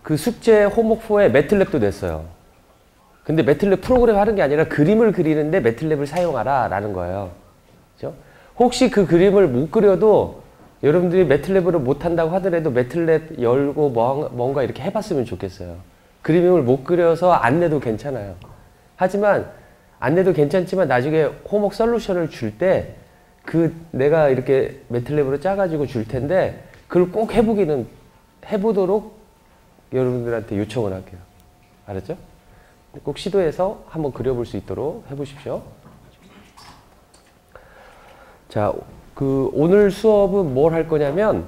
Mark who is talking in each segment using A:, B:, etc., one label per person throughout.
A: 그 숙제 호목4에 매틀랩도 냈어요. 근데 매틀랩 프로그램 하는 게 아니라 그림을 그리는데 매틀랩을 사용하라 라는 거예요. 그죠? 혹시 그 그림을 못 그려도 여러분들이 매틀랩으로 못한다고 하더라도 매틀랩 열고 뭔가 이렇게 해봤으면 좋겠어요. 그림을 못 그려서 안 내도 괜찮아요. 하지만 안 내도 괜찮지만 나중에 호목 솔루션을 줄 때 내가 이렇게 매틀랩으로 짜가지고 줄 텐데 그걸 꼭 해보도록 여러분들한테 요청을 할게요. 알았죠? 꼭 시도해서 한번 그려볼 수 있도록 해보십시오. 자, 오늘 수업은 뭘 할 거냐면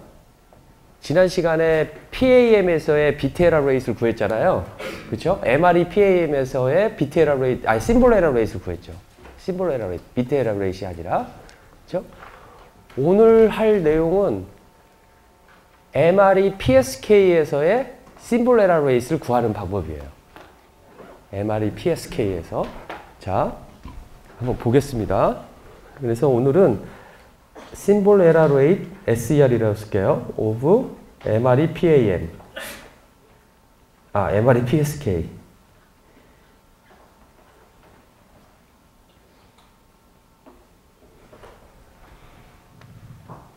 A: 지난 시간에 PAM에서의 BTL 어레이를 구했잖아요. 그쵸? MRE PAM에서의 BTL 어레이, 심볼 에러 레이트를 구했죠. 심볼 에러 레이트, BTL 어레이이 아니라. 그쵸? 오늘 할 내용은 MRE PSK에서의 심볼 에러 레이트를 구하는 방법이에요. MRE PSK에서. 자, 한번 보겠습니다. 그래서 오늘은 심볼 에러 레이트 SER이라고 쓸게요. of MRE PAM. MRE PSK.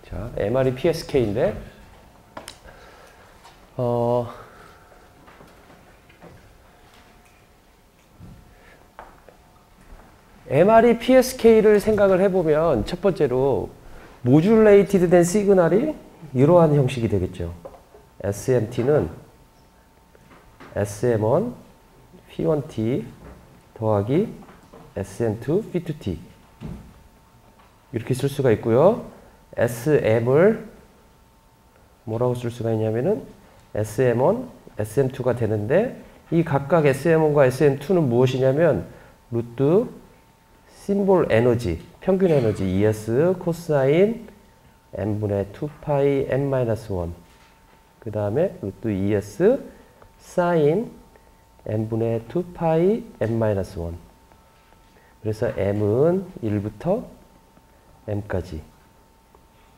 A: 자, MRE PSK인데, MRE PSK를 생각을 해보면 첫 번째로 모듈레이티드 된 시그널이 이러한 형식이 되겠죠. SMT는 SM1 P1T 더하기 SM2 P2T 이렇게 쓸 수가 있고요. SM을 뭐라고 쓸 수가 있냐면은 SM1, SM2가 되는데 이 각각 SM1과 SM2는 무엇이냐면 루트 심볼 에너지, 평균 에너지 ES 코사인 n분의 2파이 n-1 그 다음에 루트 ES 사인 n분의 2파이 n-1 그래서 m은 1부터 m까지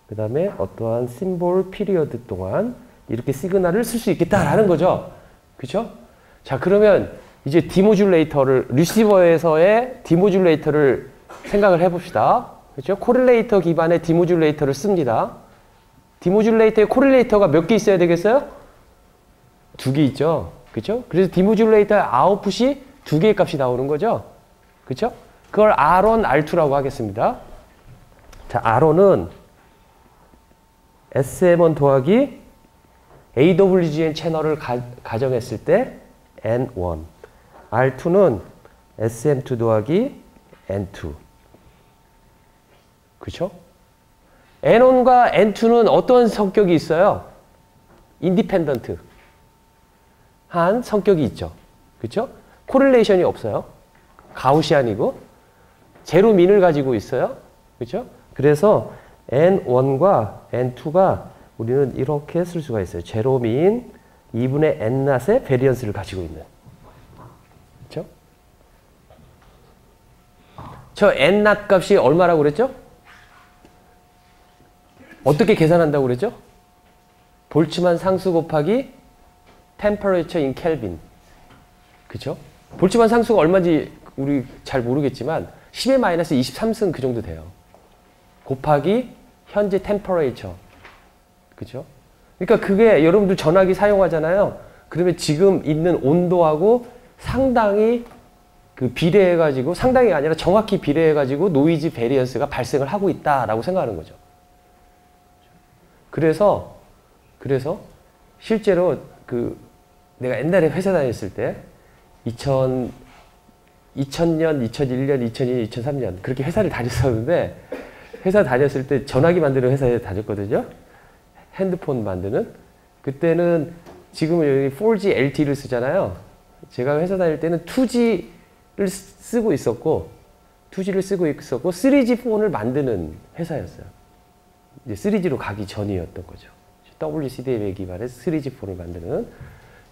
A: 그 다음에 어떠한 심볼 피리어드 동안 이렇게 시그널을 쓸 수 있겠다라는 거죠. 그쵸? 자, 그러면 이제 디모듈레이터를, 리시버에서의 디모듈레이터를 생각을 해봅시다. 그렇죠? 코릴레이터 기반의 디모듈레이터를 씁니다. 디모듈레이터에 코릴레이터가 몇 개 있어야 되겠어요? 2개 있죠. 그렇죠? 그래서 디모듈레이터의 아웃풋이 2개의 값이 나오는 거죠. 그렇죠? 그걸 R1, R2라고 하겠습니다. 자, R1은 SM1 더하기 AWGN 채널을 가정했을 때 N1. R2는 SM2 더하기 N2. 그쵸? N1과 N2는 어떤 성격이 있어요? 인디펜던트. 한 성격이 있죠. 그쵸? 코릴레이션이 없어요. 가우시안이고, 제로 민을 가지고 있어요. 그쵸? 그래서 N1과 N2가 우리는 이렇게 쓸 수가 있어요. 제로 민 2분의 N-의 베리언스를 가지고 있는. 그쵸? 저 N-, 값이 얼마라고 그랬죠? 어떻게 계산한다고 그랬죠? 볼츠만 상수 곱하기 temperature in Kelvin. 그쵸? 볼츠만 상수가 얼마인지 우리 잘 모르겠지만 10의 마이너스 23승 그 정도 돼요. 곱하기 현재 temperature. 그쵸? 그러니까 그게 여러분들 전화기 사용하잖아요. 그러면 지금 있는 온도하고 상당히 그 비례해가지고, 상당히 아니라 정확히 비례해가지고 노이즈 베리언스가 발생을 하고 있다라고 생각하는 거죠. 그래서 실제로 내가 옛날에 회사 다녔을 때 2000년, 2001년, 2002년, 2003년 그렇게 회사를 다녔었는데 회사 다녔을 때 전화기 만드는 회사에 다녔거든요. 핸드폰 만드는. 그때는 지금은 여기 4G LTE를 쓰잖아요. 제가 회사 다닐 때는 2G를 쓰고 있었고 3G 폰을 만드는 회사였어요. 이제 3G로 가기 전이었던 거죠. WCDMA 기반의 3G 폰을 만드는.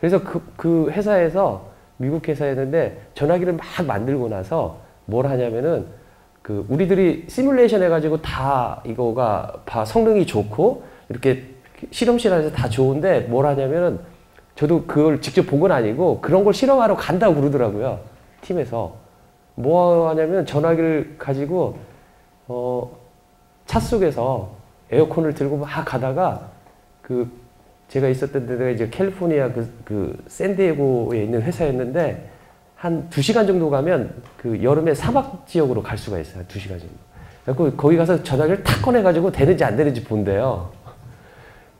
A: 그래서 그 회사에서 미국 회사였는데 전화기를 막 만들고 나서 뭘 하냐면은 그 우리들이 시뮬레이션 해가지고 다 이거가 성능이 좋고 이렇게 실험실 안에서 다 좋은데 뭘 하냐면은 저도 그걸 직접 본 건 아니고 그런 걸 실험하러 간다고 그러더라고요. 팀에서. 뭐 하냐면 전화기를 가지고 차 속에서 에어컨을 들고 막 가다가 그 제가 있었던 데가 이제 캘리포니아 그 샌디에고에 있는 회사였는데 한 2시간 정도 가면 그 여름에 사막 지역으로 갈 수가 있어요. 2시간 정도. 그래서 거기 가서 전화기를 탁 꺼내가지고 되는지 안 되는지 본대요.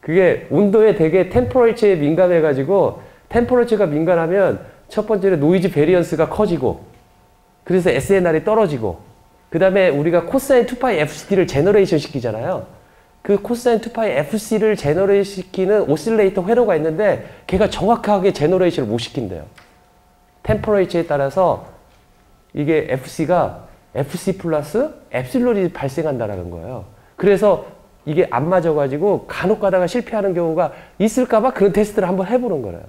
A: 그게 온도에 되게 템퍼레이처에 민감해가지고 템퍼레이처가 민감하면 첫 번째로 노이즈 베리언스가 커지고 그래서 SNR이 떨어지고 그 다음에 우리가 코사인 2파이 FCT를 제너레이션 시키잖아요. 그 코사인 2파이 FC를 제너레이션 시키는 오실레이터 회로가 있는데 걔가 정확하게 제너레이션을 못 시킨대요. 템퍼레이처에 따라서 이게 FC가 FC 플러스 엡실론이 발생한다는 거예요. 그래서 이게 안 맞아가지고 간혹 가다가 실패하는 경우가 있을까봐 그런 테스트를 한번 해보는 거예요.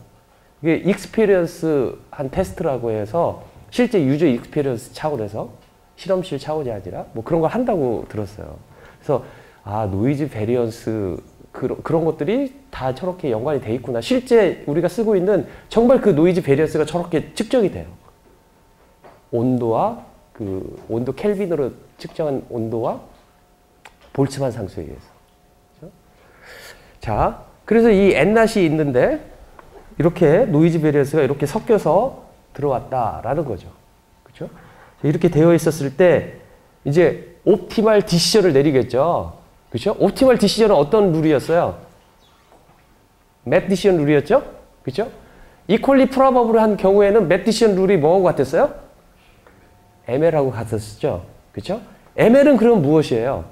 A: 이게 익스피리언스 한 테스트라고 해서 실제 유저 익스피리언스 차원에서 실험실 차원이 아니라 뭐 그런 걸 한다고 들었어요. 그래서 아 노이즈 베리언스 그런 것들이 다 저렇게 연관이 돼 있구나. 실제 우리가 쓰고 있는 정말 그 노이즈 베리언스가 저렇게 측정이 돼요. 온도와 그 온도 켈빈으로 측정한 온도와 볼츠만 상수에 의해서. 그렇죠? 자, 그래서 이 N낫이 있는데 이렇게 노이즈 베리언스가 이렇게 섞여서 들어왔다라는 거죠. 그렇죠? 이렇게 되어 있었을 때 이제 옵티멀 디시전을 내리겠죠. 그렇죠? 옵티멀 디시전은 어떤 룰이었어요? 맵 디시전 룰이었죠? 그렇죠? 이퀄리 프로버블을 한 경우에는 맵 디시전 룰이 뭐하고 같았어요? ML하고 같았었죠. 그렇죠? ML은 그럼 무엇이에요?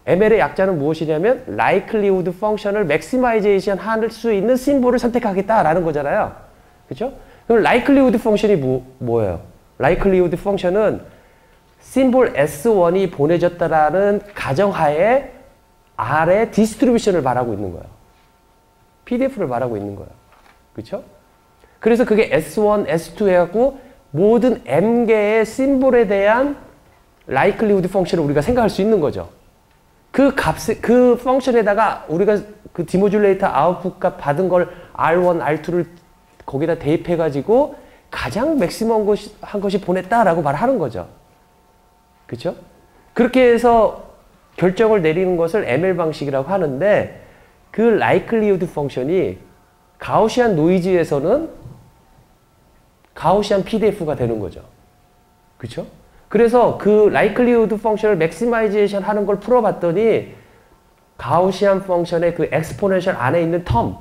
A: ML의 약자는 무엇이냐면 likelihood function을 maximization 할 수 있는 심볼을 선택하겠다라는 거잖아요. 그렇죠? 그럼 likelihood function이 뭐예요? likelihood function은 심볼 S1이 보내졌다라는 가정하에 R의 디스트리뷰션을 말하고 있는 거예요. PDF를 말하고 있는 거예요. 그렇죠? 그래서 그게 S1, S2 해갖고 모든 M개의 심볼에 대한 likelihood function을 우리가 생각할 수 있는 거죠. 그 그 펑션에다가 우리가 그 디모듈레이터 아웃풋 값 받은 걸 R1, R2를 거기다 대입해가지고 가장 맥시멈 한 것이 보냈다라고 말하는 거죠. 그렇죠? 그렇게 해서 결정을 내리는 것을 ML 방식이라고 하는데 그 likelihood 펑션이 가우시안 노이즈에서는 가우시안 PDF가 되는 거죠. 그렇죠? 그래서 그 likelihood 펑션을 maximization 하는 걸 풀어봤더니 가우시안 펑션의 그 exponential 안에 있는 term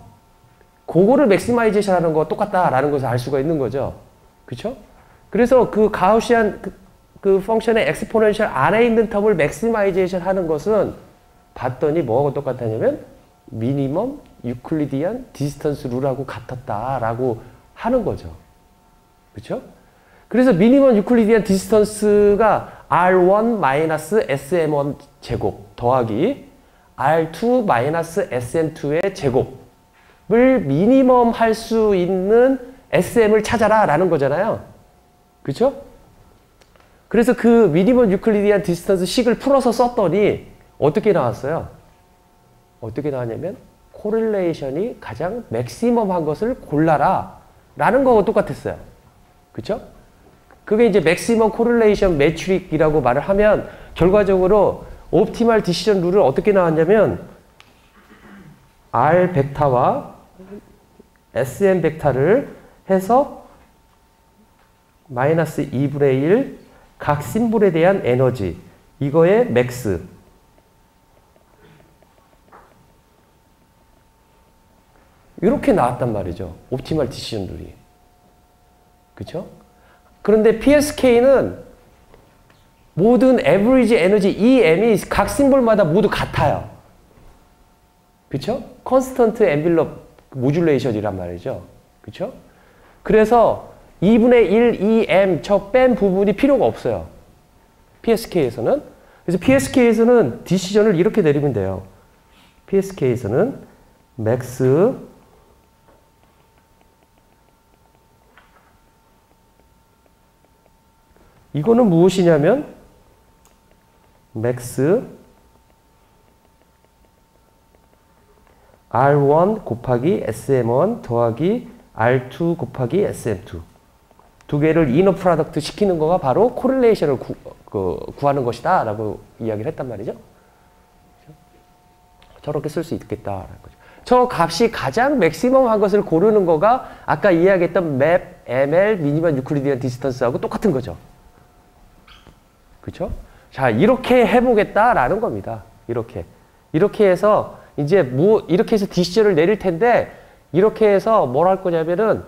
A: 그거를 maximization 하는 거 똑같다라는 것을 알 수가 있는 거죠. 그렇죠? 그래서 그 가우시안 그 펑션의 exponential 안에 있는 term을 maximization 하는 것은 봤더니 뭐하고 똑같았냐면 minimum Euclidean distance 룰하고 같았다라고 하는 거죠. 그렇죠? 그래서 미니멈 유클리디안 디스턴스가 R1-SM1 제곱 더하기 R2-SM2의 제곱을 미니멈 할 수 있는 SM을 찾아라 라는 거잖아요. 그렇죠? 그래서 그 미니멈 유클리디안 디스턴스 식을 풀어서 썼더니 어떻게 나왔어요? 어떻게 나왔냐면 코릴레이션이 가장 맥시멈한 것을 골라라 라는 거하고 똑같았어요. 그렇죠? 그게 이제 맥시멈 코릴레이션 매트릭이라고 말을 하면 결과적으로 옵티멀 디시전 룰은 어떻게 나왔냐면 R 벡터와 SM 벡터를 해서 마이너스 2분의 1 각 심볼에 대한 에너지 이거의 맥스 이렇게 나왔단 말이죠. 옵티멀 디시전 룰이. 그렇죠? 그런데 PSK는 모든 average 에너지 EM이 각 심볼마다 모두 같아요. 그렇죠? constant envelope modulation이란 말이죠. 그렇죠? 그래서 2분의 1 EM 저 뺀 부분이 필요가 없어요. PSK에서는. 그래서 PSK에서는 디시전을 이렇게 내리면 돼요. PSK에서는 max 이거는 무엇이냐면 max R1 곱하기 SM1 더하기 R2 곱하기 SM2 두 개를 이너 프로덕트 시키는 거가 바로 코릴레이션을 구하는 것이다 라고 이야기를 했단 말이죠. 저렇게 쓸 수 있겠다라는 거죠. 저 값이 가장 맥시멈한 것을 고르는 거가 아까 이야기했던 맵, ML, 미니멈 유클리디언 디스턴스하고 똑같은 거죠. 그렇죠? 자, 이렇게 해보겠다라는 겁니다. 이렇게 해서 이제 이렇게 해서 DC를 내릴 텐데 이렇게 해서 뭘 할 거냐면은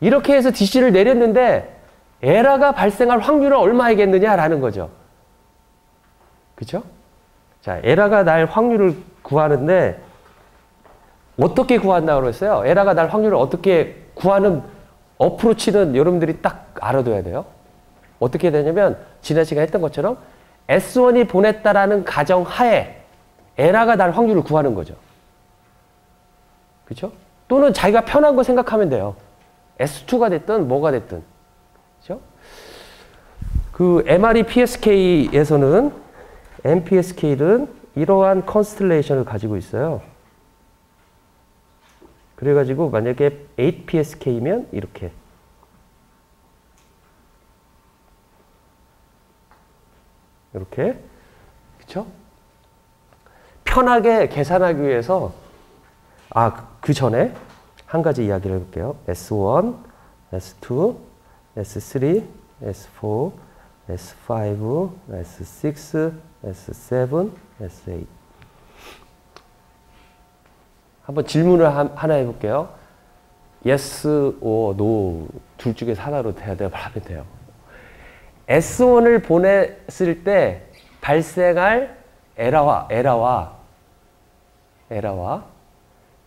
A: 이렇게 해서 DC를 내렸는데 에러가 발생할 확률은 얼마이겠느냐라는 거죠. 그렇죠? 자, 에러가 날 확률을 구하는데 어떻게 구한다고 그랬어요? 에러가 날 확률을 어떻게 구하는 어프로치는 여러분들이 딱 알아둬야 돼요. 어떻게 되냐면 지난 시간에 했던 것처럼 S1이 보냈다라는 가정하에 에러가 날 확률을 구하는 거죠. 그렇죠? 또는 자기가 편한 거 생각하면 돼요. S2가 됐든 뭐가 됐든. 그렇죠? 그 MRE PSK에서는 MPSK는 이러한 컨스텔레이션을 가지고 있어요. 그래가지고 만약에 8PSK면 이렇게. 이렇게. 그쵸? 편하게 계산하기 위해서 그 전에 한 가지 이야기를 해볼게요. S1, S2, S3, S4, S5, S6, S7, S8. 한번 질문을 하나 해볼게요. Yes or No 둘 중에서 하나로 대답하면 돼요. S1을 보냈을 때 발생할 에러와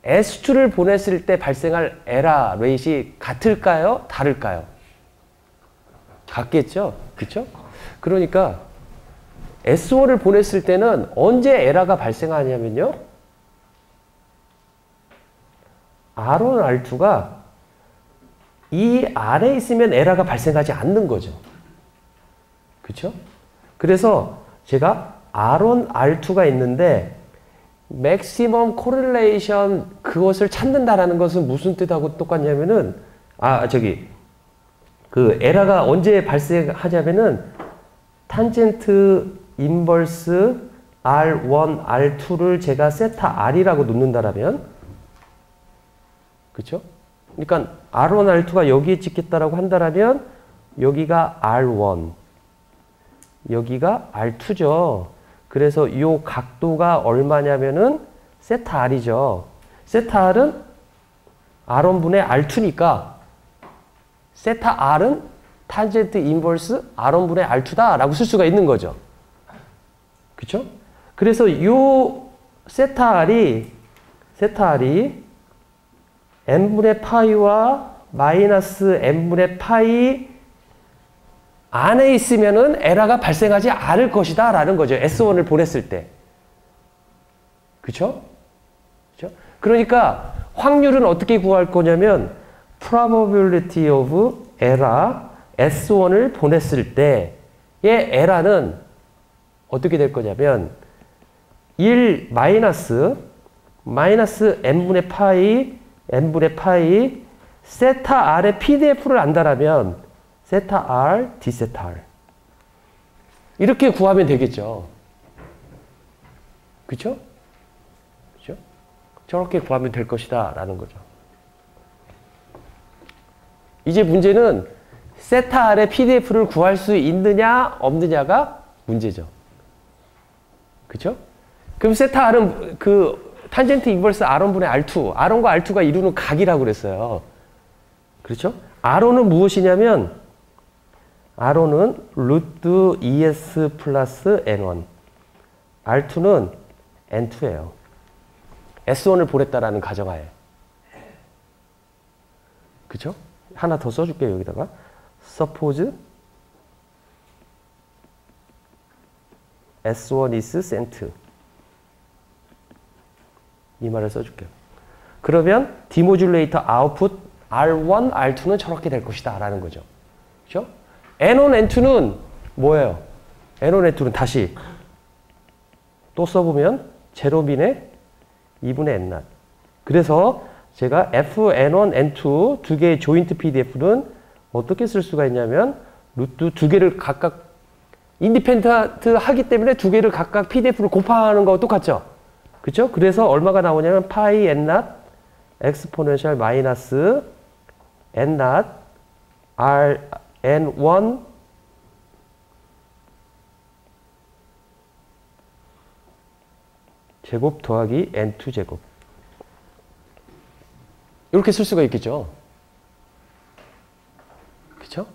A: S2를 보냈을 때 발생할 에러 레이트이 같을까요? 다를까요? 같겠죠? 그렇죠? 그러니까 S1을 보냈을 때는 언제 에러가 발생하냐면요. R1, R2가 이 안에 있으면 에러가 발생하지 않는 거죠. 그렇죠? 그래서 제가 R1, R2가 있는데 맥시멈 코릴레이션 그것을 찾는다라는 것은 무슨 뜻하고 똑같냐면은 그 에러가 언제 발생하냐면은 탄젠트 인버스 R1, R2를 제가 세타 R이라고 놓는다라면 그렇죠? 그러니까 R1, R2가 여기에 찍겠다라고 한다라면 여기가 R1 여기가 R2죠. 그래서 이 각도가 얼마냐면은 세타 R이죠. 세타 R은 R1분의 R2니까 세타 R은 탄젠트 인버스 R1분의 R2다 라고 쓸 수가 있는 거죠. 그쵸? 그래서 이 세타 R이 n분의 파이와 마이너스 n분의 파이 안에 있으면은 에러가 발생하지 않을 것이다 라는 거죠. S1을 보냈을 때. 그쵸? 그쵸? 그러니까 확률은 어떻게 구할 거냐면 probability of error S1을 보냈을 때의 에러는 어떻게 될 거냐면 1 마이너스 n분의 파이 세타 R의 PDF를 안다라면 세타 R, D세타 R 이렇게 구하면 되겠죠. 그쵸? 그쵸? 저렇게 구하면 될 것이다 라는 거죠. 이제 문제는 세타 R의 PDF를 구할 수 있느냐 없느냐가 문제죠. 그쵸? 그럼 세타 R은 그 탄젠트 인버스 R1분의 R2 R1과 R2가 이루는 각이라고 그랬어요. 그렇죠? R1은 무엇이냐면 R1은 루트 ES 플러스 N1 R2는 N2예요. S1을 보냈다라는 가정하에. 그쵸? 하나 더 써줄게요. 여기다가 Suppose S1 is sent 이 말을 써줄게요. 그러면 디모듈레이터 아웃풋 R1, R2는 저렇게 될 것이다 라는 거죠. 그죠? N1, N2는 뭐예요? N1, N2는 다시 또 써보면 제로민의 2분의 n0. 그래서 제가 fn1, n2 두 개의 조인트 PDF는 어떻게 쓸 수가 있냐면 루트 두 개를 각각 인디펜던트 하기 때문에 두 개를 각각 PDF를 곱하는 거와 똑같죠? 그쵸? 그래서 얼마가 나오냐면 파이 n0 엑스포넨셜 마이너스 n0 r n1 제곱 더하기 n2 제곱. 이렇게 쓸 수가 있겠죠? 그쵸?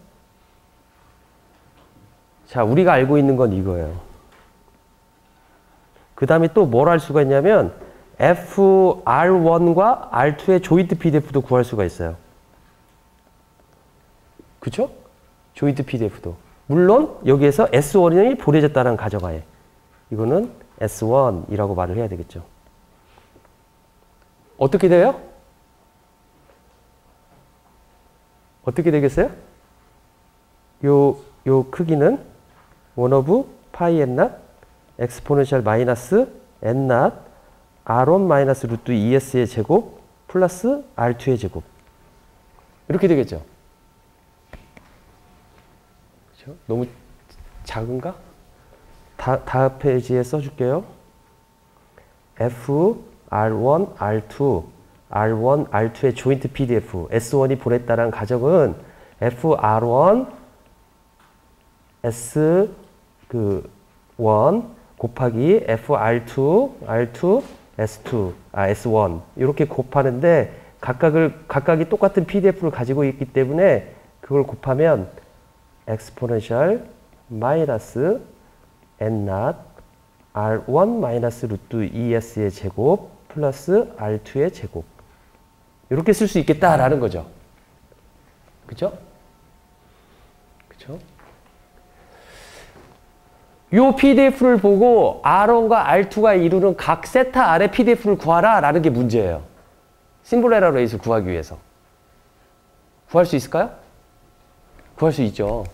A: 자, 우리가 알고 있는 건 이거예요. 그 다음에 또 뭘 할 수가 있냐면 FR1과 R2의 조인트 PDF도 구할 수가 있어요. 그쵸? 조인트 PDF도. 물론 여기에서 S1이 보내졌다는 가정하에. 이거는 S1이라고 말을 해야 되겠죠. 어떻게 돼요? 어떻게 되겠어요? 요 크기는 1 오브 파이 n0 엑스포넨셜 마이너스 n0 r1 마이너스 루트 2s의 제곱 플러스 r2의 제곱. 이렇게 되겠죠. 그렇죠? 너무 작은가? 다음 페이지에 써줄게요. F, R1, R2, R1, R2의 조인트 PDF, S1이 보냈다는 가정은 F, R1, S, 1 곱하기 F, R2, R2, S2, S1 이렇게 곱하는데 각각이 똑같은 PDF를 가지고 있기 때문에 그걸 곱하면 엑스포넨셜 마이너스 n0 r1 마이너스 루트 2s의 제곱 플러스 r2의 제곱 이렇게 쓸 수 있겠다라는 거죠. 그쵸? 그쵸? 요 PDF를 보고 R1과 R2가 이루는 각 세타 R의 PDF를 구하라 라는 게 문제예요. 심볼 에러 레이스를 구하기 위해서. 구할 수 있을까요? 구할 수 있죠.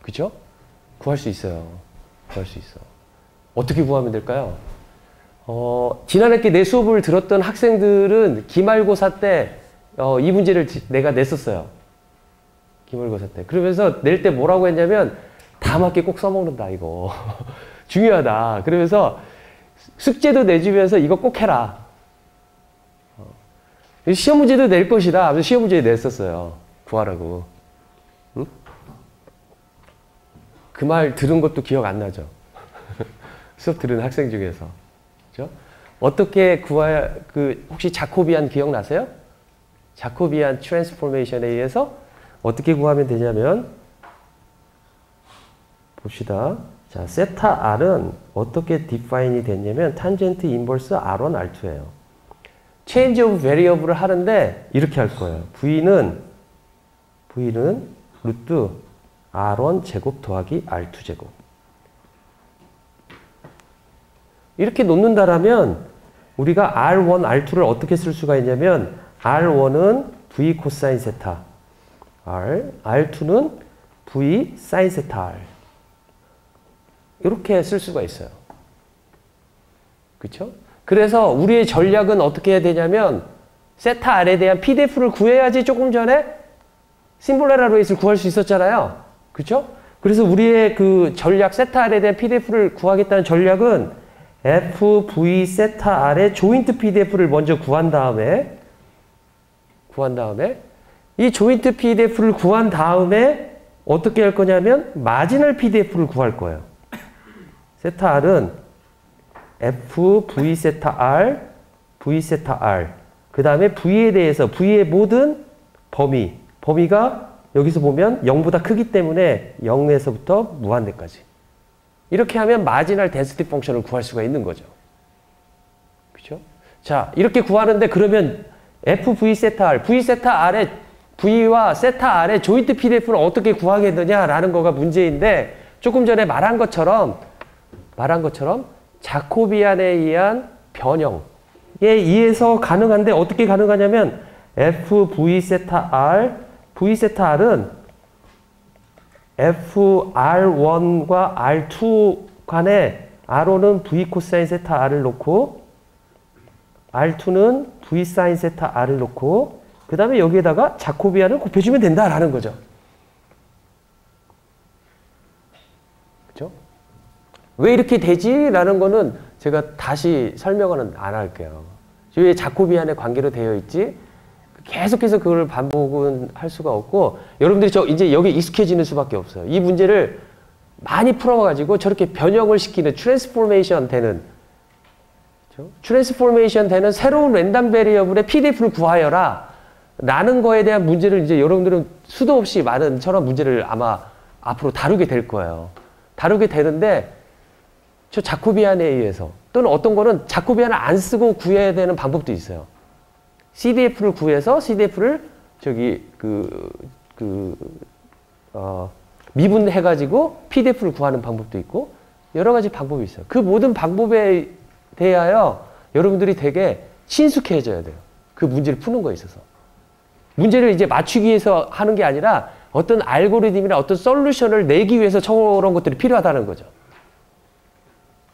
A: 그쵸? 구할 수 있어요. 구할 수 있어. 어떻게 구하면 될까요? 지난해 내 수업을 들었던 학생들은 기말고사 때 이 문제를 내가 냈었어요. 기말고사 때. 그러면서 낼 때 뭐라고 했냐면 다 맞게 꼭 써먹는다 이거. 중요하다. 그러면서 숙제도 내주면서 이거 꼭 해라. 시험 문제도 낼 것이다. 하면서 시험 문제 냈었어요. 구하라고. 응? 그 말 들은 것도 기억 안 나죠? 수업 들은 학생 중에서. 그죠? 어떻게 구해야, 혹시 자코비안 기억나세요? 자코비안 트랜스포메이션에 의해서 어떻게 구하면 되냐면, 봅시다. 자, 세타 R은 어떻게 디파인이 됐냐면, 탄젠트 인버스 R1, R2예요. 체인지 오브 베리어블을 하는데, 이렇게 할 거예요. V는 루트 R1 제곱 더하기 R2 제곱. 이렇게 놓는다라면 우리가 R1, R2를 어떻게 쓸 수가 있냐면 R1은 V 코사인 세타 R, R2는 V 사인 세타 R. 이렇게 쓸 수가 있어요. 그렇죠? 그래서 우리의 전략은 어떻게 해야 되냐면 세타 R에 대한 PDF를 구해야지 조금 전에 심볼 에러 레이스를 구할 수 있었잖아요. 그렇죠? 그래서 우리의 그 전략 세타 R에 대한 PDF를 구하겠다는 전략은 FV 세타 R의 조인트 PDF를 먼저 구한 다음에 이 조인트 PDF를 구한 다음에 어떻게 할 거냐면 마지널 PDF를 구할 거예요. 세타 R은 FV 세타 R, V 세타 R 그 다음에 V에 대해서 V의 모든 범위가 여기서 보면 0보다 크기 때문에 0에서부터 무한대까지. 이렇게 하면 마지널 덴시티 펑션을 구할 수가 있는 거죠. 그렇죠? 자, 이렇게 구하는데 그러면 FV 세타 R, V 세타 R의 V와 세타 R의 조인트 PDF를 어떻게 구하겠느냐라는 거가 문제인데 조금 전에 말한 것처럼 자코비안에 의한 변형에 의해서 가능한데 어떻게 가능하냐면 FV 세타 R, V 세타 R은 FR1과 R2 간의 R1은 V 코사인 세타 R을 놓고 R2는 V 사인 세타 R을 놓고 그 다음에 여기에다가 자코비안을 곱해주면 된다라는 거죠. 그죠? 왜 이렇게 되지? 라는 거는 제가 다시 설명은 안 할게요. 왜 자코비안의 관계로 되어 있지? 계속해서 그걸 반복은 할 수가 없고 여러분들이 이제 여기 익숙해지는 수밖에 없어요. 이 문제를 많이 풀어가지고 저렇게 변형을 시키는 트랜스포메이션 되는 트랜스포메이션 되는 새로운 랜덤 베리어블의 PDF를 구하여라 라는 거에 대한 문제를 이제 여러분들은 수도 없이 많은 저런 문제를 아마 앞으로 다루게 될 거예요. 다루게 되는데 저 자코비안에 의해서 또는 어떤 거는 자코비안을 안 쓰고 구해야 되는 방법도 있어요. CDF를 구해서 CDF를 미분해가지고 PDF를 구하는 방법도 있고 여러 가지 방법이 있어요. 그 모든 방법에 대하여 여러분들이 되게 친숙해져야 돼요. 그 문제를 푸는 거에 있어서. 문제를 이제 맞추기 위해서 하는 게 아니라 어떤 알고리즘이나 어떤 솔루션을 내기 위해서 저런 것들이 필요하다는 거죠.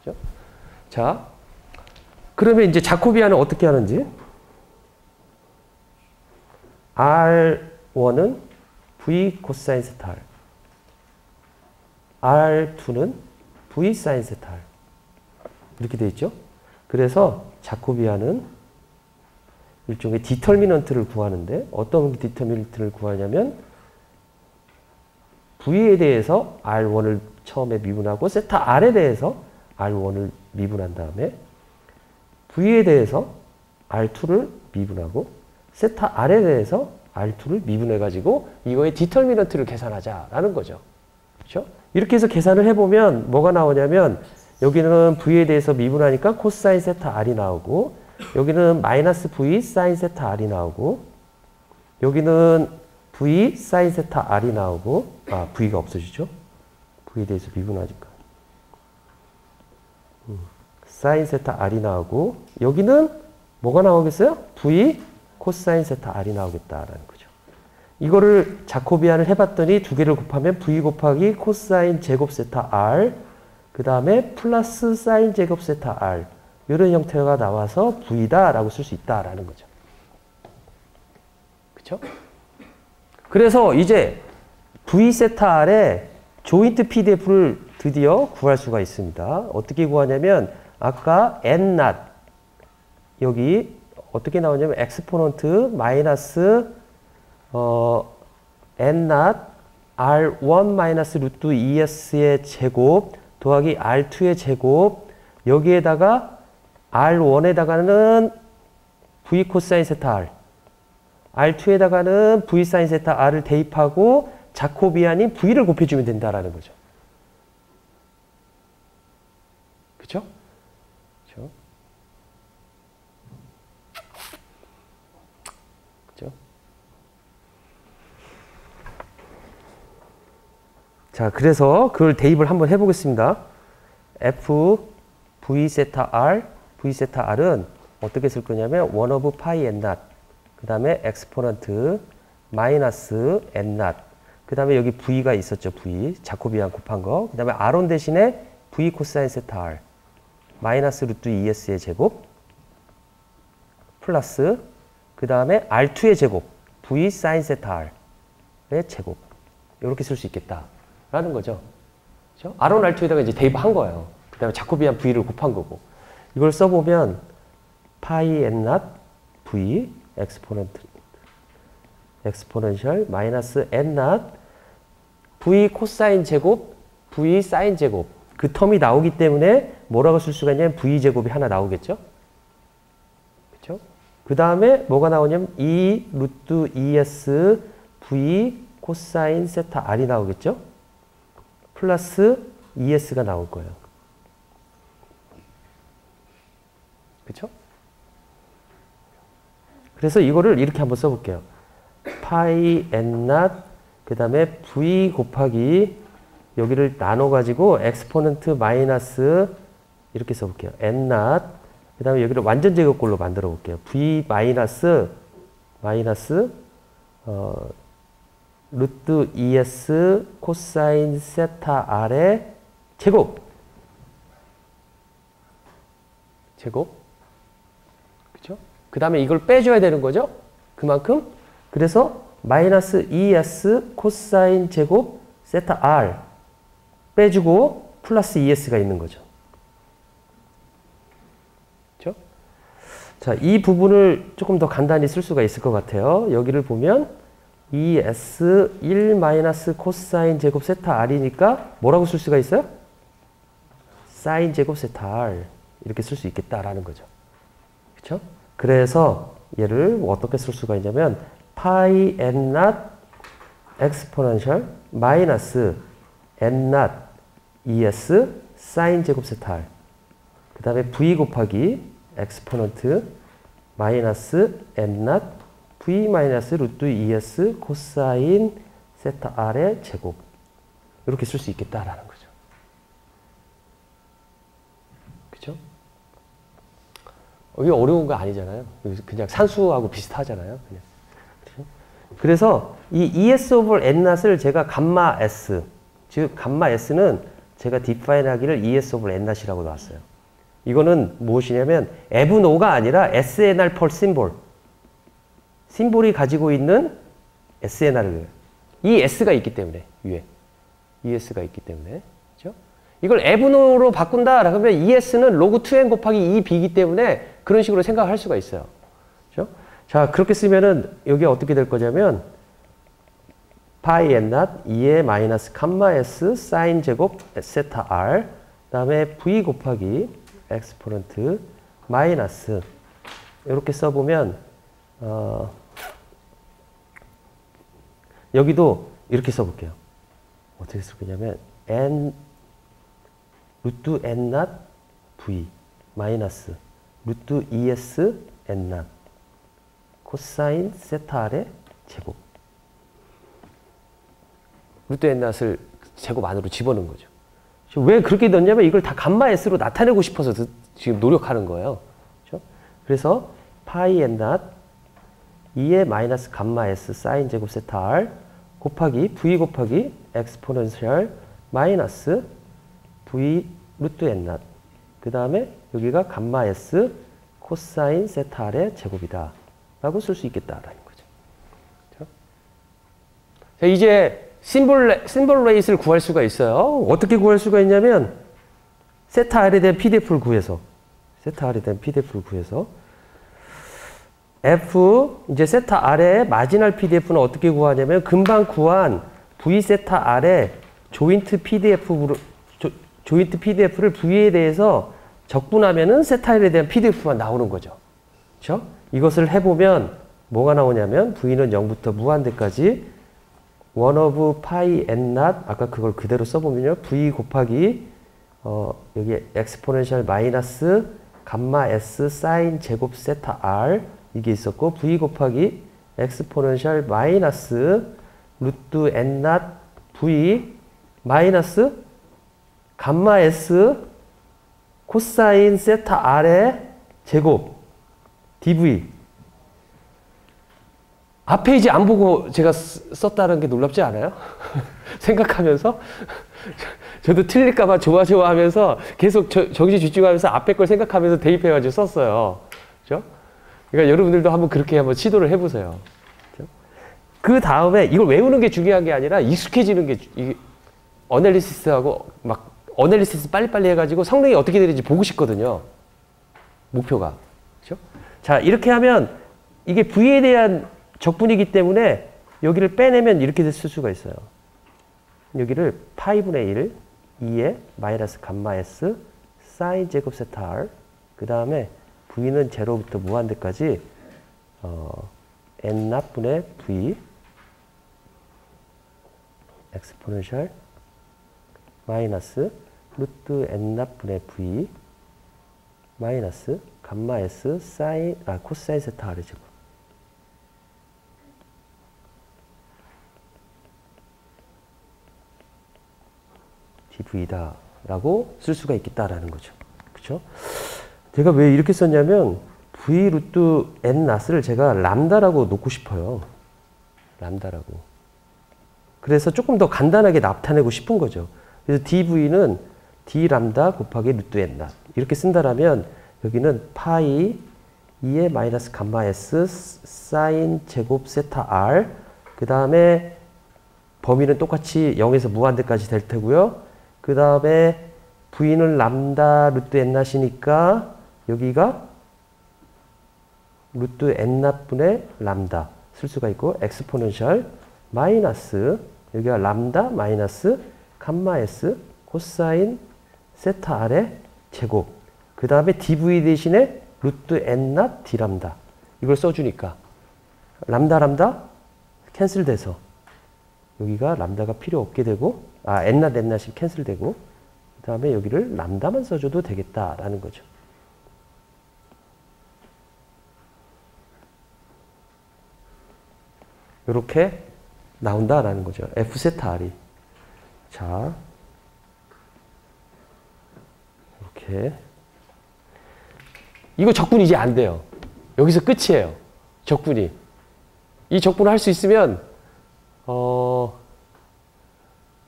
A: 그렇죠? 자, 그러면 이제 자코비안은 어떻게 하는지. R1은 V 코사인 세타 R, R2는 V 사인 세타 R 이렇게 되어 있죠. 그래서 자코비안은 일종의 디터미넌트를 구하는데 어떤 디터미넌트를 구하냐면 V에 대해서 R1을 처음에 미분하고 세타 R에 대해서 R1을 미분한 다음에 V에 대해서 R2를 미분하고 세타 R에 대해서 R2를 미분해가지고 이거의 디터미넌트를 계산하자라는 거죠. 그렇죠? 이렇게 해서 계산을 해보면 뭐가 나오냐면 여기는 V에 대해서 미분하니까 코사인 세타 R이 나오고 여기는 마이너스 V 사인 세타 R이 나오고 여기는 V 사인 세타 R이 나오고 V가 없어지죠. V에 대해서 미분하니까 사인 세타 R이 나오고 여기는 뭐가 나오겠어요? V 코사인 세타 R이 나오겠다라는 거죠. 이거를 자코비안을 해봤더니 두 개를 곱하면 V 곱하기 코사인 제곱 세타 R 그 다음에 플러스 사인 제곱 세타 R 이런 형태가 나와서 V다라고 쓸 수 있다라는 거죠. 그쵸? 그래서 이제 V 세타 R의 조인트 PDF를 드디어 구할 수가 있습니다. 어떻게 구하냐면 아까 n not 여기 어떻게 나오냐면 엑스포넌트 마이너스 n not r1 마이너스 루트 2s의 제곱 더하기 r2의 제곱 여기에다가 r1에다가는 v 코사인 세타 r r2에다가는 v 사인 세타 r을 대입하고 자코비안인 v를 곱해주면 된다라는 거죠. 그쵸? 그쵸? 그쵸? 자, 그래서 그걸 대입을 한번 해보겠습니다. f v 세타 r, v 세타 r은 어떻게 쓸 거냐면 1 of pi n not 그 다음에 엑스포넌트 마이너스 n not 그 다음에 여기 v가 있었죠. v 자코비안 곱한 거 그 다음에 r1 대신에 v 코사인 세타 r 마이너스 루트 2s의 제곱 플러스 그 다음에 r2의 제곱 v 사인 세타 r의 제곱 이렇게 쓸 수 있겠다라는 거죠. 그렇죠? r1, r2에다가 이제 대입한 거예요. 그 다음에 자코비안 v를 곱한 거고 이걸 써보면 파이 n not v 엑스포넨셜 마이너스 n not v 코사인 제곱 v 사인 제곱 그 텀이 나오기 때문에 뭐라고 쓸 수가 있냐면 v 제곱이 하나 나오겠죠. 그렇죠? 그 다음에 뭐가 나오냐면 2 루트 2s v 코사인 세타 r이 나오겠죠. 플러스 2s가 나올 거예요. 그렇죠? 그래서 이거를 이렇게 한번 써볼게요. 파이 n not 그 다음에 v 곱하기 여기를 나눠가지고 엑스포넌트 마이너스 이렇게 써볼게요. n not 그 다음에 여기를 완전 제곱꼴로 만들어 볼게요. v 마이너스 루트 2s 코사인 세타 r의 제곱 제곱. 그죠? 그 다음에 이걸 빼줘야 되는 거죠? 그만큼. 그래서 마이너스 2s 코사인 제곱 세타 r 빼주고 플러스 2s가 있는 거죠. 그죠? 자, 이 부분을 조금 더 간단히 쓸 수가 있을 것 같아요. 여기를 보면 2s 1 마이너스 코사인 제곱 세타 r이니까 뭐라고 쓸 수가 있어요? 사인 제곱 세타 r 이렇게 쓸 수 있겠다라는 거죠. 그렇죠? 그래서 얘를 어떻게 쓸 수가 있냐면 파이 n not exponential 마이너스 n not es 사인 제곱 세타 r 그 다음에 v 곱하기 exponent 마이너스 n not v 마이너스 루트 es 코사인 세타 r의 제곱 이렇게 쓸 수 있겠다라는 거죠. 그죠? 이게 어려운 거 아니잖아요. 그냥 산수하고 비슷하잖아요. 그냥. 그래서 이 es over n not을 제가 감마 s, 즉 감마 s는 제가 define 하기를 es over n not이라고 놨어요. 이거는 무엇이냐면 F-No가 아니라 SNR per symbol. 심볼이 가지고 있는 SNR을 이 S가 있기 때문에 위에 이 S가 있기 때문에 그렇죠? 이걸 F-No로 바꾼다 그러면 ES는 로그 2n 곱하기 2b이기 때문에 그런 식으로 생각할 수가 있어요. 그렇죠? 자, 그렇게 쓰면은 여기 어떻게 될 거냐면 파이 n not 2의 마이너스 캄마 s 사인 제곱 세타 r 그다음에 v 곱하기 엑스포넌트 마이너스 이렇게 써보면 여기도 이렇게 써볼게요. 어떻게 쓸 거냐면 n 루트 n not v 마이너스 루트 es n not 코사인 세타 r의 제곱 루트 n not을 제곱 안으로 집어넣은 거죠. 왜 그렇게 넣냐면 이걸 다 감마 s로 나타내고 싶어서 지금 노력하는 거예요. 그렇죠? 그래서 파이 n not 2의 마이너스 감마 s 사인 제곱 세타 r 곱하기 v 곱하기 엑스포넨셜 마이너스 v 루트 n not 그 다음에 여기가 감마 s 코사인 세타 r의 제곱이다 라고 쓸 수 있겠다라는 거죠. 그렇죠? 자, 이제 심볼 레이스를 구할 수가 있어요. 어떻게 구할 수가 있냐면 세타 r에 대한 PDF를 구해서 세타 r에 대한 PDF를 구해서 F 이제 세타 r의 마지널 PDF는 어떻게 구하냐면 금방 구한 V 세타 r의 조인트 PDF를 V에 대해서 적분하면은 세타 r에 대한 PDF만 나오는 거죠. 그렇죠? 이것을 해보면 뭐가 나오냐면 V는 0부터 무한대까지 1 of pi n not 아까 그걸 그대로 써보면요. V 곱하기 여기 엑스포넨셜 마이너스 감마 s 사인 제곱 세타 r 이게 있었고 V 곱하기 엑스포넨셜 마이너스 루트 n not V 마이너스 감마 s 코사인 세타 r의 제곱 dv 앞에 이제 안 보고 제가 썼다는 게 놀랍지 않아요? 생각하면서 저도 틀릴까봐 좋아하면서 계속 정신 집중하면서 앞에 걸 생각하면서 대입해가지고 썼어요. 그죠? 그러니까 여러분들도 한번 그렇게 한번 시도를 해보세요. 그죠? 그 다음에 이걸 외우는 게 중요한 게 아니라 익숙해지는 게 이게 어널리시스하고 막 어널리시스 빨리빨리 해가지고 성능이 어떻게 되는지 보고 싶거든요. 목표가. 그죠? 자, 이렇게 하면 이게 V에 대한 적분이기 때문에 여기를 빼내면 이렇게 쓸 수가 있어요. 여기를 파이분의 1, 2의 마이너스 감마 s 사인 제곱 세타 r 그 다음에 v는 0부터 무한대까지 n 납분의 v 엑스포넨셜 마이너스 루트 n 납분의 v 마이너스 감마 s 사인 코사인 세타 r의 제곱 dv다 라고 쓸 수가 있겠다라는 거죠. 그렇죠? 제가 왜 이렇게 썼냐면 v 루트 n not을 제가 람다라고 놓고 싶어요. 람다라고. 그래서 조금 더 간단하게 나타내고 싶은 거죠. 그래서 dv는 d 람다 곱하기 루트 n not 이렇게 쓴다라면 여기는 파이 2의 마이너스 감마 S 사인 제곱 세타 R 그 다음에 범위는 똑같이 0에서 무한대까지 될 테고요. 그 다음에 V는 람다 루트 n낫이니까 여기가 루트 n낫분의 람다 쓸 수가 있고 엑스포넨셜 마이너스 여기가 람다 마이너스 감마 S 코사인 세타 R의 제곱 그 다음에 dv 대신에 루트 n낫 d람다 이걸 써주니까 람다 캔슬돼서 여기가 람다가 필요 없게 되고 n낫 n낫이 캔슬되고 그 다음에 여기를 람다만 써줘도 되겠다라는 거죠. 이렇게 나온다라는 거죠. f 세타 r이 자 이렇게 이거 적분이 이제 안 돼요. 여기서 끝이에요. 적분이. 이 적분을 할 수 있으면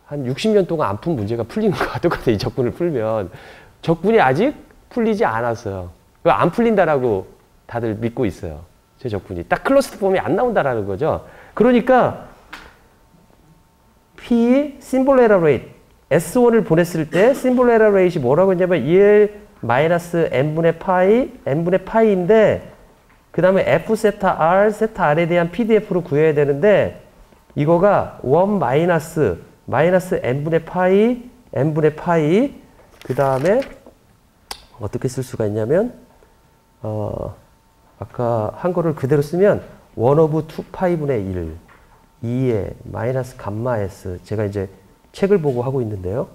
A: 한 60년 동안 안 푼 문제가 풀리는 거와 똑같아요. 이 적분을 풀면. 적분이 아직 풀리지 않았어요. 안 풀린다라고 다들 믿고 있어요. 제 적분이. 딱 클로스드 폼이 안 나온다라는 거죠. 그러니까 P 심볼 에러 레이트 S1을 보냈을 때 심볼 에러 레이트이 뭐라고 했냐면 1 마이너스 n분의 파이인데 그 다음에 f 세타 r에 대한 pdf로 구해야 되는데 이거가 1 마이너스 n분의 파이 그 다음에 어떻게 쓸 수가 있냐면 아까 한 거를 그대로 쓰면 1 오브 2 파이분의 1 2의 마이너스 감마 s 제가 이제 책을 보고 하고 있는데요.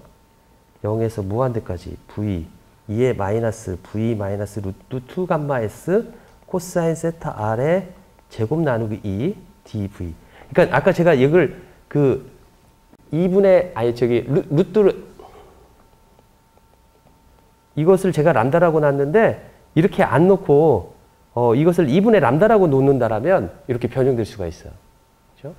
A: 0에서 무한대까지 v 2의 마이너스 v 마이너스 루트 2 감마 s 코사인 세타 r의 제곱 나누기 2 dv. 그러니까 아까 제가 이걸 그 2분의 루트를 이것을 제가 람다라고 놨는데 이렇게 안 놓고 이것을 2분의 람다라고 놓는다라면 이렇게 변형될 수가 있어요. 그렇죠?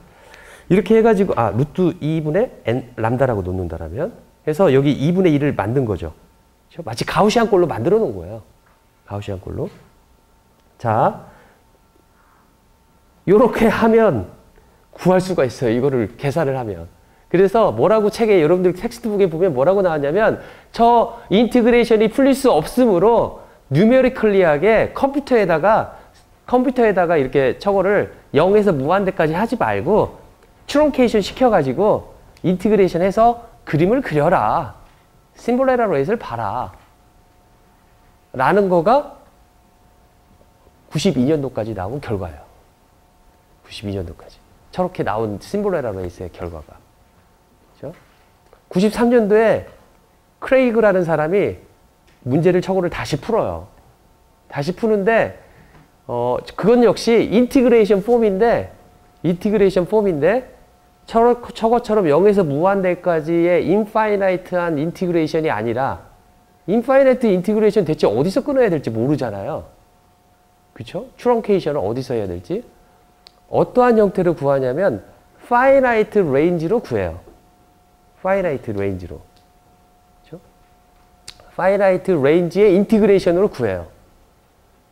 A: 이렇게 해가지고 루트 2분의 n 람다라고 놓는다라면 해서 여기 2분의 1을 만든 거죠. 마치 가우시안 꼴로 만들어 놓은 거예요. 가우시안 꼴로. 자, 요렇게 하면 구할 수가 있어요. 이거를 계산을 하면. 그래서 뭐라고 책에 여러분들 텍스트북에 보면 뭐라고 나왔냐면 저 인티그레이션이 풀릴 수 없으므로 뉴메리컬리하게 컴퓨터에다가 이렇게 저거를 0에서 무한대까지 하지 말고 트렁케이션 시켜가지고 인티그레이션 해서 그림을 그려라. 심볼 에러 레이트를 봐라. 라는 거가 92년도까지 나온 결과예요. 92년도까지. 저렇게 나온 심볼 에러 레이트의 결과가. 그렇죠? 93년도에 크레이그라는 사람이 문제를 저거를 다시 풀어요. 다시 푸는데 그건 역시 인티그레이션 폼인데 저것처럼 0에서 무한대까지의 인파이나이트한 인티그레이션이 아니라 인파이나이트 인티그레이션 대체 어디서 끊어야 될지 모르잖아요. 그렇죠? 트렁케이션을 어디서 해야 될지. 어떠한 형태로 구하냐면 파이나이트 레인지로 구해요. 파이나이트 레인지로. 그렇죠? 파이나이트 레인지의 인티그레이션으로 구해요.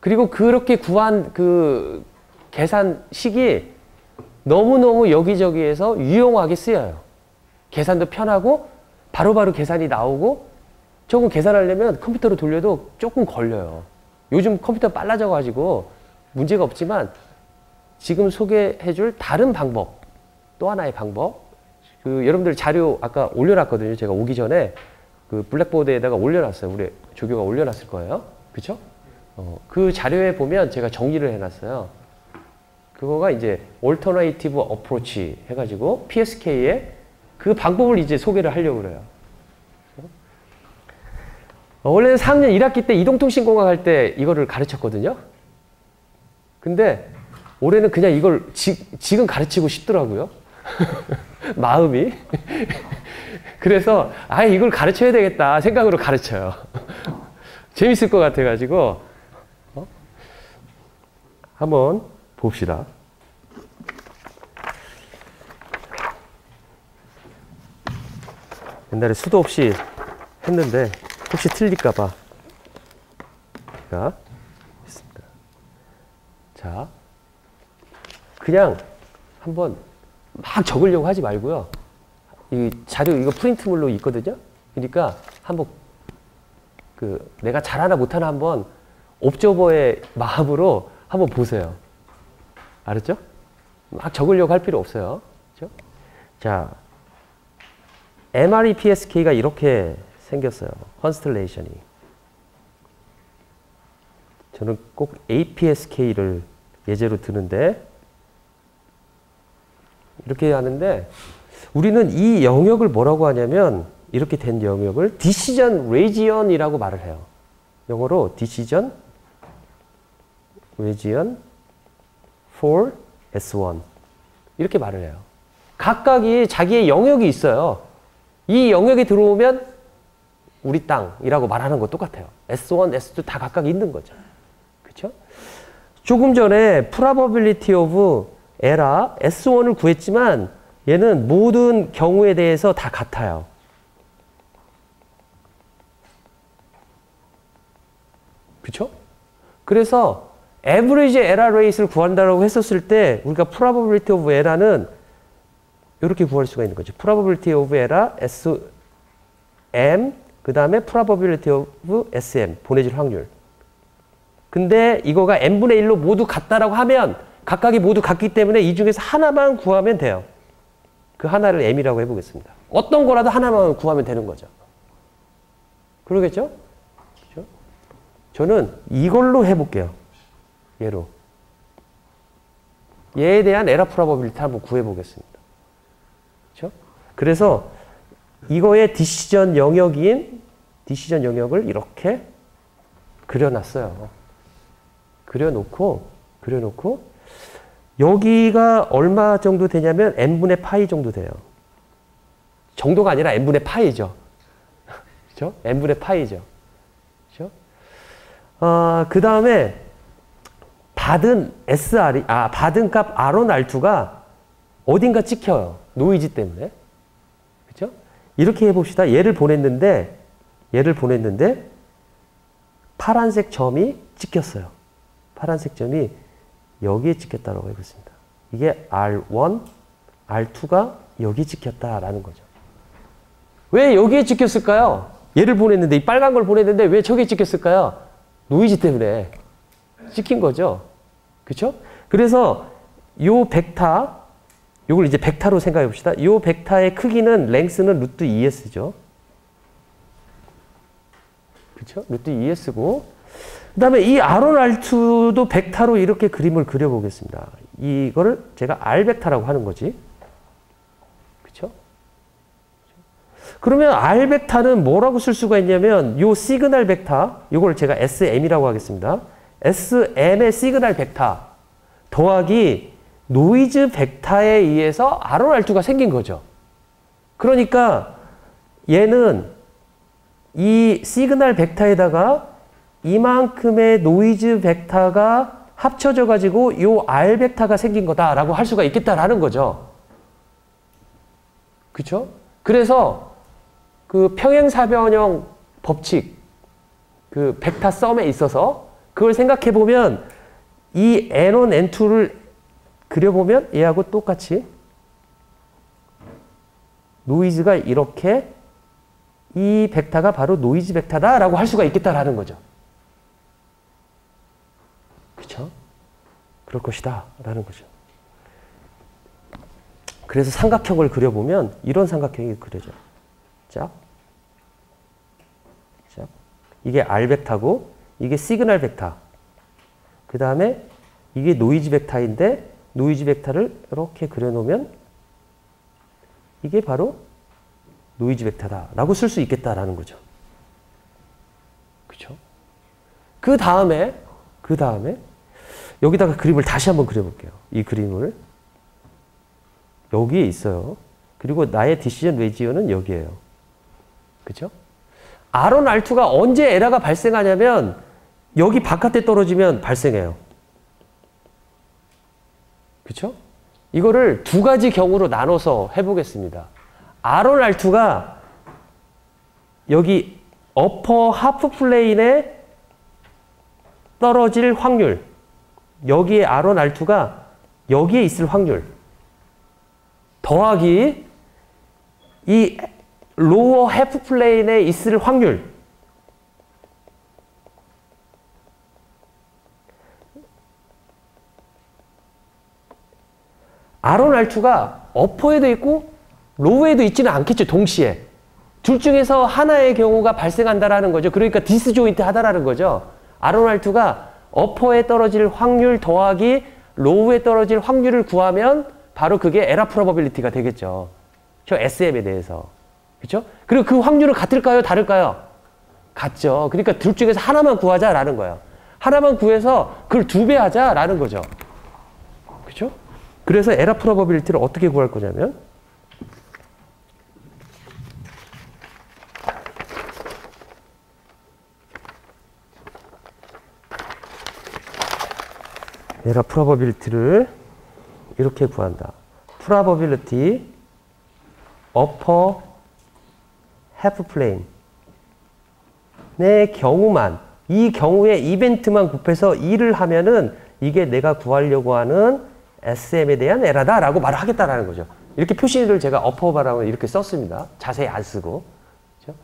A: 그리고 그렇게 구한 그 계산식이 너무너무 여기저기에서 유용하게 쓰여요. 계산도 편하고 바로바로 계산이 나오고 조금 계산하려면 컴퓨터로 돌려도 조금 걸려요. 요즘 컴퓨터 빨라져가지고 문제가 없지만 지금 소개해줄 다른 방법, 또 하나의 방법, 여러분들 자료 아까 올려놨거든요. 제가 오기 전에 그 블랙보드에다가 올려놨어요. 우리 조교가 올려놨을 거예요. 그쵸? 그 자료에 보면 제가 정리를 해놨어요. 그거가 이제 Alternative Approach 해가지고 PSK의 그 방법을 이제 소개를 하려고 그래요. 원래는 4학년 1학기 때 이동통신공학 할 때 이거를 가르쳤거든요. 근데 올해는 그냥 이걸 지금 가르치고 싶더라고요. 마음이. 그래서 이걸 가르쳐야 되겠다 생각으로 가르쳐요. 재밌을 것 같아가지고 한번 봅시다. 옛날에 수도 없이 했는데 혹시 틀릴까봐 수가 있습니다. 자, 그냥 한번 막 적으려고 하지 말고요. 이 자료 이거 프린트물로 있거든요. 그러니까 한번 내가 잘하나 못하나 한번 옵저버의 마음으로 한번 보세요. 알았죠? 막 적으려고 할 필요 없어요. 그렇죠? 자, MREPSK가 이렇게 생겼어요. 컨스텔레이션이. 저는 꼭 APSK를 예제로 드는데 이렇게 하는데 우리는 이 영역을 뭐라고 하냐면 이렇게 된 영역을 Decision Region이라고 말을 해요. 영어로 Decision Region for S1 이렇게 말을 해요. 각각이 자기의 영역이 있어요. 이 영역에 들어오면 우리 땅이라고 말하는 거 똑같아요. S1, S2 다 각각 있는 거죠. 그렇죠? 조금 전에 probability of error S1을 구했지만 얘는 모든 경우에 대해서 다 같아요. 그렇죠? 그래서 average error rate를 구한다고 했었을 때 우리가 probability of error는 이렇게 구할 수가 있는 거죠. probability of error SM 그 다음에 probability of SM 보내질 확률. 근데 이거가 n분의 1로 모두 같다라고 하면 각각이 모두 같기 때문에 이 중에서 하나만 구하면 돼요. 그 하나를 m이라고 해보겠습니다. 어떤 거라도 하나만 구하면 되는 거죠. 그러겠죠? 그렇죠? 저는 이걸로 해볼게요. 얘로. 얘에 대한 에러 프로바빌리티 한번 구해보겠습니다. 그렇죠? 그래서 이거의 디시전 영역인 디시전 영역을 이렇게 그려놨어요. 그려놓고 여기가 얼마 정도 되냐면 n분의 파이 정도 돼요. 정도가 아니라 n분의 파이죠. 그렇죠? n분의 파이죠. 그렇죠? 그 다음에 받은 받은 값 R1, R2가 어딘가 찍혀요. 노이즈 때문에. 그렇죠? 이렇게 해봅시다. 얘를 보냈는데 파란색 점이 찍혔어요. 파란색 점이 여기에 찍혔다고 해보겠습니다. 이게 R1, R2가 여기 찍혔다라는 거죠. 왜 여기에 찍혔을까요? 얘를 보냈는데, 이 빨간 걸 보냈는데 왜 저기에 찍혔을까요? 노이즈 때문에 찍힌 거죠. 그렇죠? 그래서 요 벡터, 요걸 이제 벡터로 생각해 봅시다. 요 벡터의 크기는 랭스는 루트 2s죠. 그렇죠? 루트 2s고 그 다음에 이 R1, R2도 벡터로 이렇게 그림을 그려보겠습니다. 이거를 제가 R 벡터라고 하는 거지. 그렇죠? 그러면 R 벡터는 뭐라고 쓸 수가 있냐면 요 시그널 벡터, 요걸 제가 SM이라고 하겠습니다. SM의 시그널 벡터 더하기 노이즈 벡터에 의해서 R1, R2가 생긴 거죠. 그러니까 얘는 이 시그널 벡터에다가 이만큼의 노이즈 벡터가 합쳐져 가지고 요 R 벡터가 생긴 거다라고 할 수가 있겠다라는 거죠. 그렇죠? 그래서 그 평행사변형 법칙 그 벡터 썸에 있어서 그걸 생각해 보면 이 N1, N2를 그려보면 얘하고 똑같이 노이즈가 이렇게 이 벡터가 바로 노이즈 벡터다라고 할 수가 있겠다라는 거죠. 그렇죠? 그럴 것이다 라는 거죠. 그래서 삼각형을 그려보면 이런 삼각형이 그려져요. 자, 이게 R 벡터고 이게 시그널 벡터. 그 다음에 이게 노이즈 벡터인데 노이즈 벡터를 이렇게 그려놓으면 이게 바로 노이즈 벡터다라고 쓸 수 있겠다라는 거죠. 그렇죠? 그 다음에 여기다가 그림을 다시 한번 그려볼게요. 이 그림을 여기에 있어요. 그리고 나의 디시전 레지오는 여기에요. 그렇죠? R1, R2가 언제 에러가 발생하냐면 여기 바깥에 떨어지면 발생해요. 그렇죠? 이거를 두 가지 경우로 나눠서 해보겠습니다. R1, R2가 여기 어퍼 하프 플레인에 떨어질 확률, 여기에 R1, R2가 여기에 있을 확률 더하기 이 로어 해프 플레인에 있을 확률, R1, R2가 어퍼에도 있고 로우에도 있지는 않겠죠. 동시에. 둘 중에서 하나의 경우가 발생한다라는 거죠. 그러니까 디스조인트 하다라는 거죠. R1, R2가 어퍼에 떨어질 확률 더하기 로우에 떨어질 확률을 구하면 바로 그게 에러 프로버빌리티가 되겠죠. 저 SM에 대해서. 그렇죠? 그리고 그 확률은 같을까요? 다를까요? 같죠. 그러니까 둘 중에서 하나만 구하자라는 거예요. 하나만 구해서 그걸 2배 하자라는 거죠. 그렇죠? 그래서 에러 프로버빌리티를 어떻게 구할 거냐면 에러 프로버빌리티를 이렇게 구한다. 프로버빌리티 upper half plane의 경우만, 이 경우에 이벤트만 곱해서 2를 하면은 이게 내가 구하려고 하는 SM에 대한 에러다라고 말을 하겠다라는 거죠. 이렇게 표시를 제가 upper바라고 이렇게 썼습니다. 자세히 안 쓰고. 그렇죠?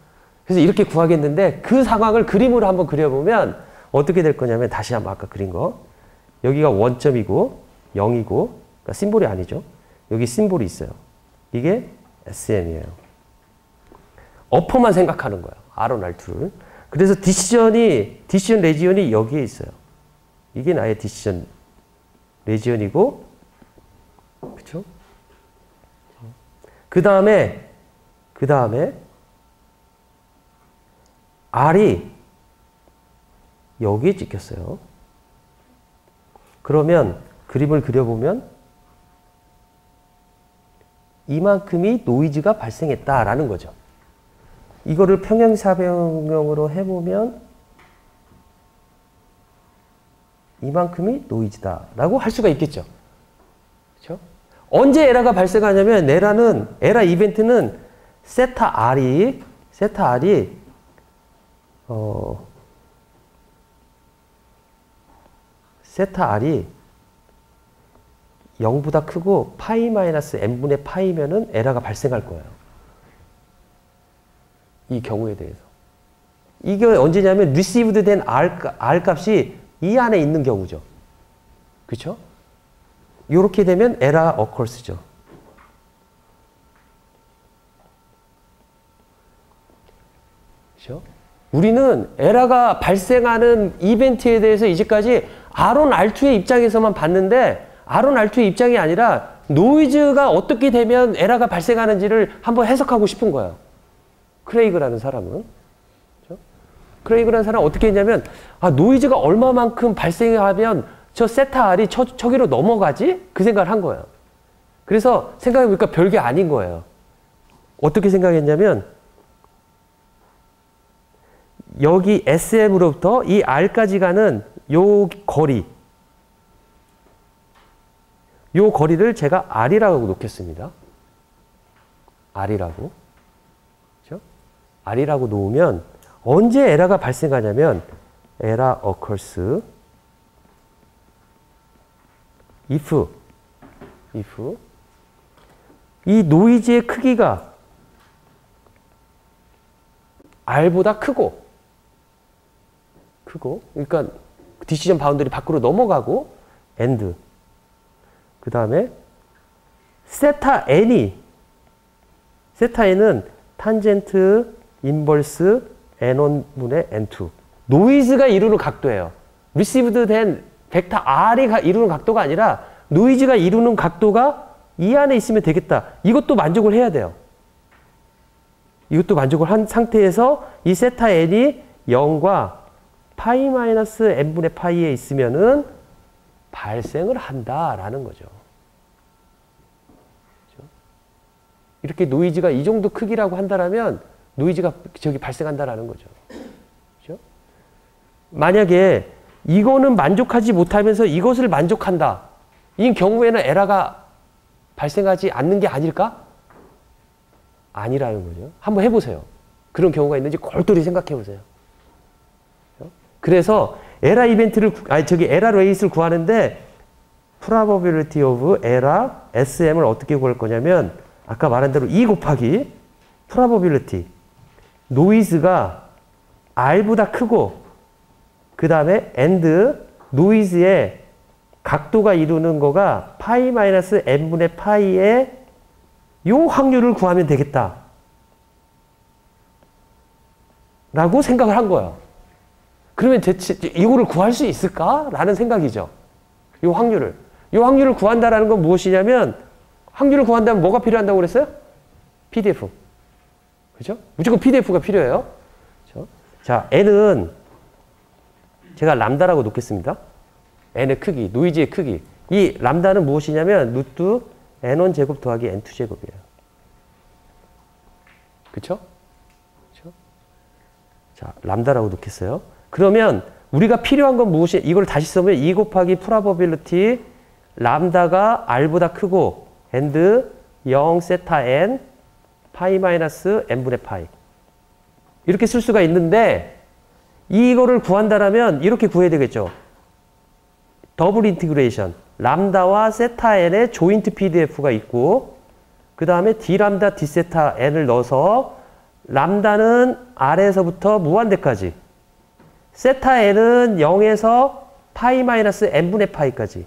A: 그래서 이렇게 구하겠는데 그 상황을 그림으로 한번 그려보면 어떻게 될 거냐면 다시 한번 아까 그린 거. 여기가 원점이고 0이고 그러니까 심볼이 아니죠. 여기 심볼이 있어요. 이게 SM이에요. 어퍼만 생각하는 거예요. R1, R2를. 그래서 디시전 레지언이 여기에 있어요. 이게 나의 디시전 레지언이고, 그쵸? 그 다음에 R이 여기에 찍혔어요. 그러면 그림을 그려보면 이만큼이 노이즈가 발생했다라는 거죠. 이거를 평행사변형으로 해보면 이만큼이 노이즈다라고 할 수가 있겠죠. 그렇죠? 언제 에러가 발생하냐면 에러 이벤트는 세타 R이 0보다 크고 파이 마이너스 n분의 파이면은 에러가 발생할 거예요. 이 경우에 대해서. 이게 언제냐면 received 된 R 값이 이 안에 있는 경우죠. 그렇죠? 이렇게 되면 에러 occurs죠. 그렇죠? 우리는 에러가 발생하는 이벤트에 대해서 이제까지 R1, R2의 입장에서만 봤는데 R1, R2의 입장이 아니라 노이즈가 어떻게 되면 에러가 발생하는지를 한번 해석하고 싶은 거예요. 크레이그라는 사람은. 그렇죠? 크레이그라는 사람은 어떻게 했냐면 노이즈가 얼마만큼 발생하면 저 세타 R이 저기로 넘어가지? 그 생각을 한 거예요. 그래서 생각해보니까 별게 아닌 거예요. 어떻게 생각했냐면 여기 SM으로부터 이 R까지 가는 요 거리를 제가 R이라고 놓겠습니다. R이라고. 그렇죠? R이라고 놓으면 언제 에러가 발생하냐면 error occurs if 이 노이즈의 크기가 R보다 크고 그러니까 디시전 바운더리 밖으로 넘어가고 and 그 다음에 세타 n은 탄젠트 인버스 n1분의 n2 노이즈가 이루는 각도예요. 리시브드 된 벡터 R이 이루는 각도가 아니라 노이즈가 이루는 각도가 이 안에 있으면 되겠다. 이것도 만족을 해야 돼요. 이것도 만족을 한 상태에서 이 세타 n이 0과 파이 마이너스 n분의 파이에 있으면은 발생을 한다라는 거죠. 그렇죠? 이렇게 노이즈가 이 정도 크기라고 한다라면 노이즈가 저기 발생한다라는 거죠. 그렇죠? 만약에 이거는 만족하지 못하면서 이것을 만족한다. 이 경우에는 에러가 발생하지 않는 게 아닐까? 아니라는 거죠. 한번 해보세요. 그런 경우가 있는지 골똘히 생각해 보세요. 그래서 에라 이벤트를 에라 레이스를 구하는데 probability of error SM을 어떻게 구할 거냐면 아까 말한 대로 2 곱하기 probability 노이즈가 R보다 크고 그 다음에 and 노이즈의 각도가 이루는 거가 파이 마이너스 n분의 파이의 요 확률을 구하면 되겠다 라고 생각을 한 거예요. 그러면 대체 이거를 구할 수 있을까? 라는 생각이죠. 요 확률을. 요 확률을 구한다라는 건 무엇이냐면 확률을 구한다면 뭐가 필요한다고 그랬어요? PDF. 그죠? 무조건 PDF가 필요해요. 그죠? 자, n은 제가 람다라고 놓겠습니다. n의 크기, 노이즈의 크기. 이 람다는 무엇이냐면 루트 n1 제곱 더하기 n2 제곱이에요. 그쵸? 그쵸? 자, 람다라고 놓겠어요. 그러면 우리가 필요한 건 무엇이, 이걸 다시 쓰면 2 곱하기 probability 람다가 r보다 크고 and 0 세타 n 파이 마이너스 n분의 파이. 이렇게 쓸 수가 있는데 이거를 구한다라면 이렇게 구해야 되겠죠. 더블 인티그레이션. 람다와 세타 n의 조인트 PDF가 있고 그 다음에 d 람다 d 세타 n을 넣어서 람다는 r에서부터 무한대까지 세타 n은 0에서 파이 마이너스 n분의 파이까지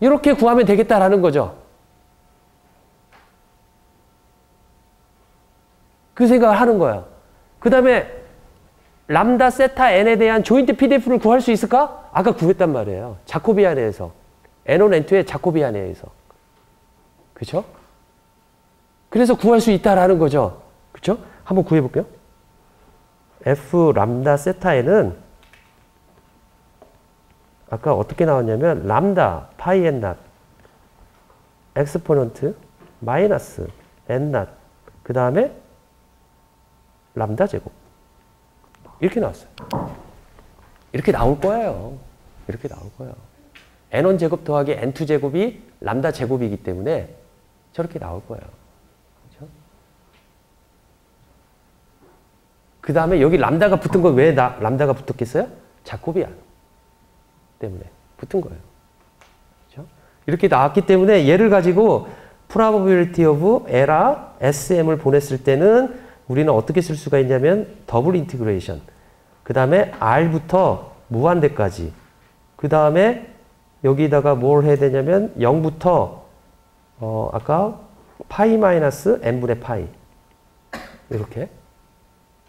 A: 이렇게 구하면 되겠다라는 거죠. 그 생각을 하는 거예요. 그 다음에 람다 세타 n에 대한 조인트 PDF를 구할 수 있을까? 아까 구했단 말이에요. 자코비안에서. n1, n2의 자코비안에서. 그쵸? 그래서 구할 수 있다라는 거죠. 그쵸? 한번 구해볼게요. f 람다 세타 n은 아까 어떻게 나왔냐면 람다 파이 n 낫 엑스포넌트 마이너스 n 낫 그 다음에 람다 제곱 이렇게 나왔어요. 이렇게 나올 거예요. 이렇게 나올 거예요. n1 제곱 더하기 n2 제곱이 람다 제곱이기 때문에 저렇게 나올 거예요. 그렇죠? 그 다음에 여기 람다가 붙은 건 왜 람다가 붙었겠어요? 자코비안 때문에 붙은 거예요. 그렇죠? 이렇게 나왔기 때문에 얘를 가지고 probability of error SM을 보냈을 때는 우리는 어떻게 쓸 수가 있냐면 더블 인티그레이션 그 다음에 R부터 무한대까지 그 다음에 여기다가 뭘 해야 되냐면 0부터 아까 파이 마이너스 n분의 파이 이렇게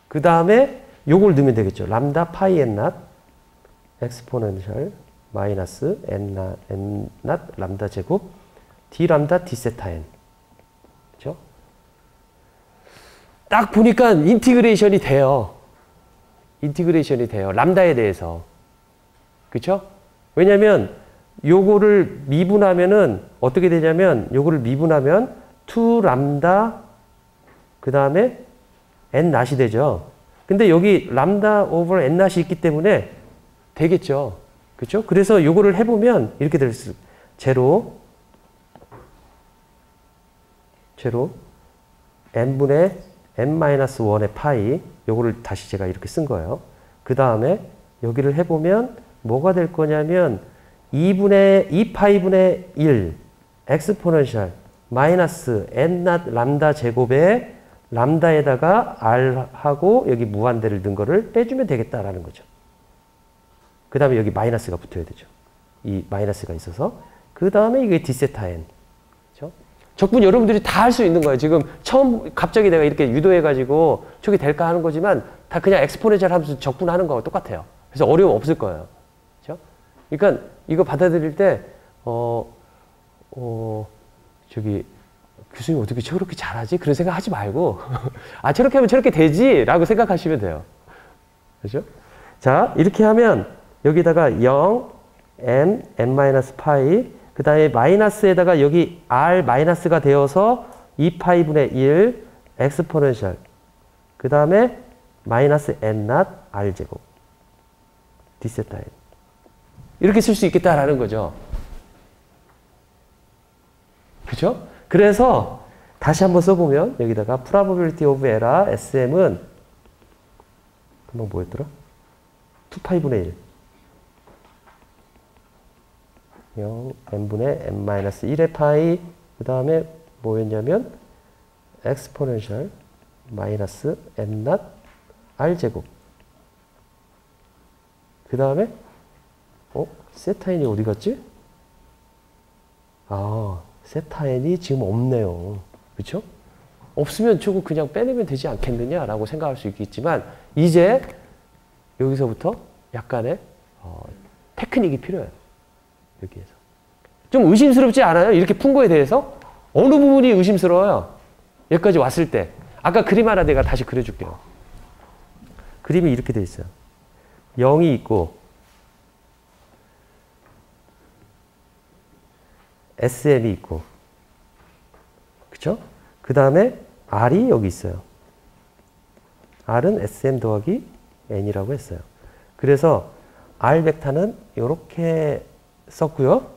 A: 그 다음에 요걸 넣으면 되겠죠. 람다 파이 n 낫 엑스포넨셜 마이너스 n 낫 람다 제곱 d 람다 d 세타 n 그렇죠? 딱 보니까 인티그레이션이 돼요. 인티그레이션이 돼요. 람다에 대해서. 그쵸? 왜냐면 요거를 미분하면은 어떻게 되냐면 요거를 미분하면 2 람다 그 다음에 n 낫이 되죠. 근데 여기 람다 오버 n 낫이 있기 때문에 되겠죠. 그쵸? 그래서 요거를 해보면 이렇게 될 수, 제로 n분의 n-1의 파이 요거를 다시 제가 이렇게 쓴 거예요. 그 다음에 여기를 해보면 뭐가 될 거냐면 2파이분의 1 엑스포넨셜 마이너스 n-낫 람다 제곱에 람다에다가 r하고 여기 무한대를 넣은 거를 빼주면 되겠다라는 거죠. 그 다음에 여기 마이너스가 붙어야 되죠. 이 마이너스가 있어서 그 다음에 이게 d세타 n 적분 여러분들이 다 할 수 있는 거예요. 지금 처음 갑자기 내가 이렇게 유도해가지고 저게 될까 하는 거지만 다 그냥 엑스포넨셜 하면서 적분하는 거하고 똑같아요. 그래서 어려움 없을 거예요. 그렇죠? 그러니까 이거 받아들일 때 저기 교수님 어떻게 저렇게 잘하지? 그런 생각 하지 말고 아 저렇게 하면 저렇게 되지? 라고 생각하시면 돼요. 그렇죠? 자 이렇게 하면 여기다가 0 n-파이 그 다음에 마이너스에다가 여기 r 마이너스가 되어서 2파이분의 1 엑스포넨셜 그 다음에 마이너스 n-낫 r제곱 d세타 n 이렇게 쓸 수 있겠다라는 거죠. 그죠? 그래서 다시 한번 써보면 여기다가 probability of error SM은 금방 뭐였더라? 2파이분의 1. 0, n분의 n-1의 파이, 그 다음에 뭐였냐면 엑스포넨셜 마이너스 n0 r제곱. 그 다음에 세타 n이 어디 갔지? 아, 세타 n이 지금 없네요. 그쵸? 없으면 저거 그냥 빼내면 되지 않겠느냐라고 생각할 수 있겠지만 이제 여기서부터 약간의 테크닉이 필요해요. 여기에서. 좀 의심스럽지 않아요? 이렇게 푼 거에 대해서? 어느 부분이 의심스러워요? 여기까지 왔을 때. 아까 그림 하나 내가 다시 그려줄게요. 그림이 이렇게 돼 있어요. 0이 있고 SM이 있고 그쵸? 그 다음에 R이 여기 있어요. R은 SM 더하기 N이라고 했어요. 그래서 R 벡터는 이렇게 썼고요.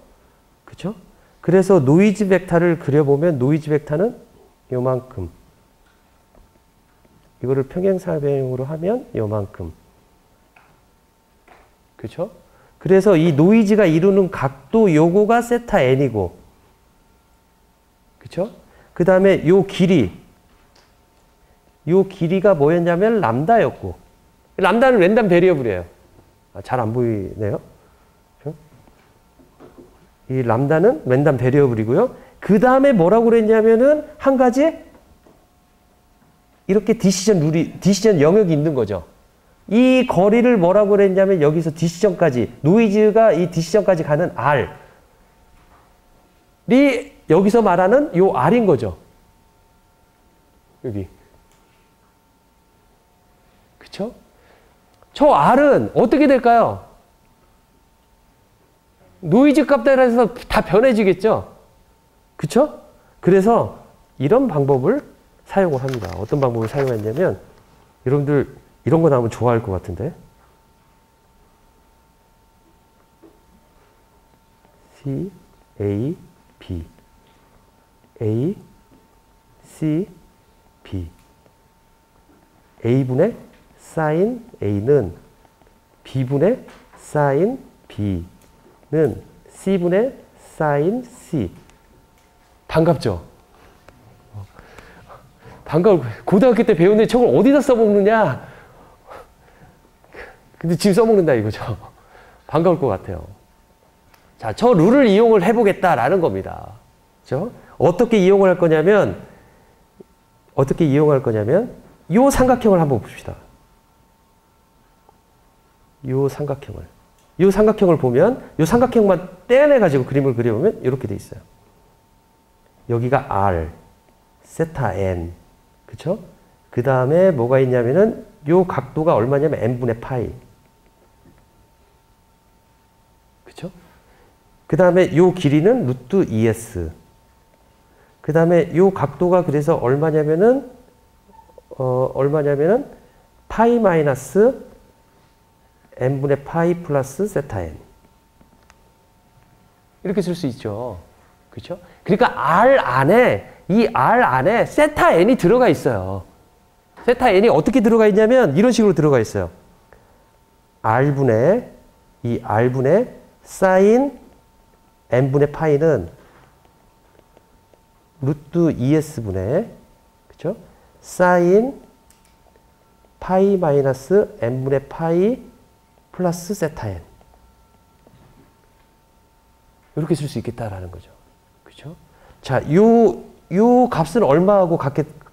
A: 그쵸? 그래서 노이즈 벡터를 그려보면 노이즈 벡터는 요만큼. 이거를 평행사변형으로 하면 요만큼. 그쵸? 그래서 이 노이즈가 이루는 각도 요거가 세타 n이고. 그쵸? 그 다음에 요 길이가 뭐였냐면 람다였고. 람다는 랜덤 베리어블이에요. 잘 안 보이네요. 이 람다는 랜덤 베리어블이고요. 그 다음에 뭐라고 그랬냐면은 한 가지 이렇게 디시전 영역이 있는 거죠. 이 거리를 뭐라고 그랬냐면 여기서 디시전까지 노이즈가 이 디시전까지 가는 R이 여기서 말하는 요 R인 거죠. 여기. 그쵸? 저 R은 어떻게 될까요? 노이즈 값 따라서 다 변해지겠죠? 그쵸? 그래서 이런 방법을 사용을 합니다. 어떤 방법을 사용했냐면 여러분들 이런 거 나오면 좋아할 것 같은데 C, A, B A, C, B A분의 sin A는 B분의 sin B는 C분의 sin C. 반갑죠? 반가워. 고등학교 때 배웠는데 저걸 어디다 써먹느냐? 근데 지금 써먹는다 이거죠. 반가울 것 같아요. 자, 저 룰을 이용을 해보겠다라는 겁니다. 그죠? 어떻게 이용을 할 거냐면, 요 삼각형을 한번 봅시다. 요 삼각형을 보면, 요 삼각형만 떼어내가지고 그림을 그려보면 이렇게 돼 있어요. 여기가 R, 세타 N. 그쵸? 그 다음에 뭐가 있냐면은, 요 각도가 얼마냐면 n분의 파이. 그쵸? 그 다음에 요 길이는 루트 2s. 그 다음에 요 각도가 그래서 얼마냐면은 파이 마이너스 n분의 파이 플러스 세타 n. 이렇게 쓸 수 있죠. 그쵸? 그러니까 이 R 안에 세타 n이 들어가 있어요. 세타 n이 어떻게 들어가 있냐면 이런 식으로 들어가 있어요. R분의 사인 n분의 파이는 루트 2s분의 그쵸? 사인 파이 마이너스 n분의 파이 플러스 세타 n. 이렇게 쓸 수 있겠다라는 거죠. 그쵸? 자, 요 값은 얼마하고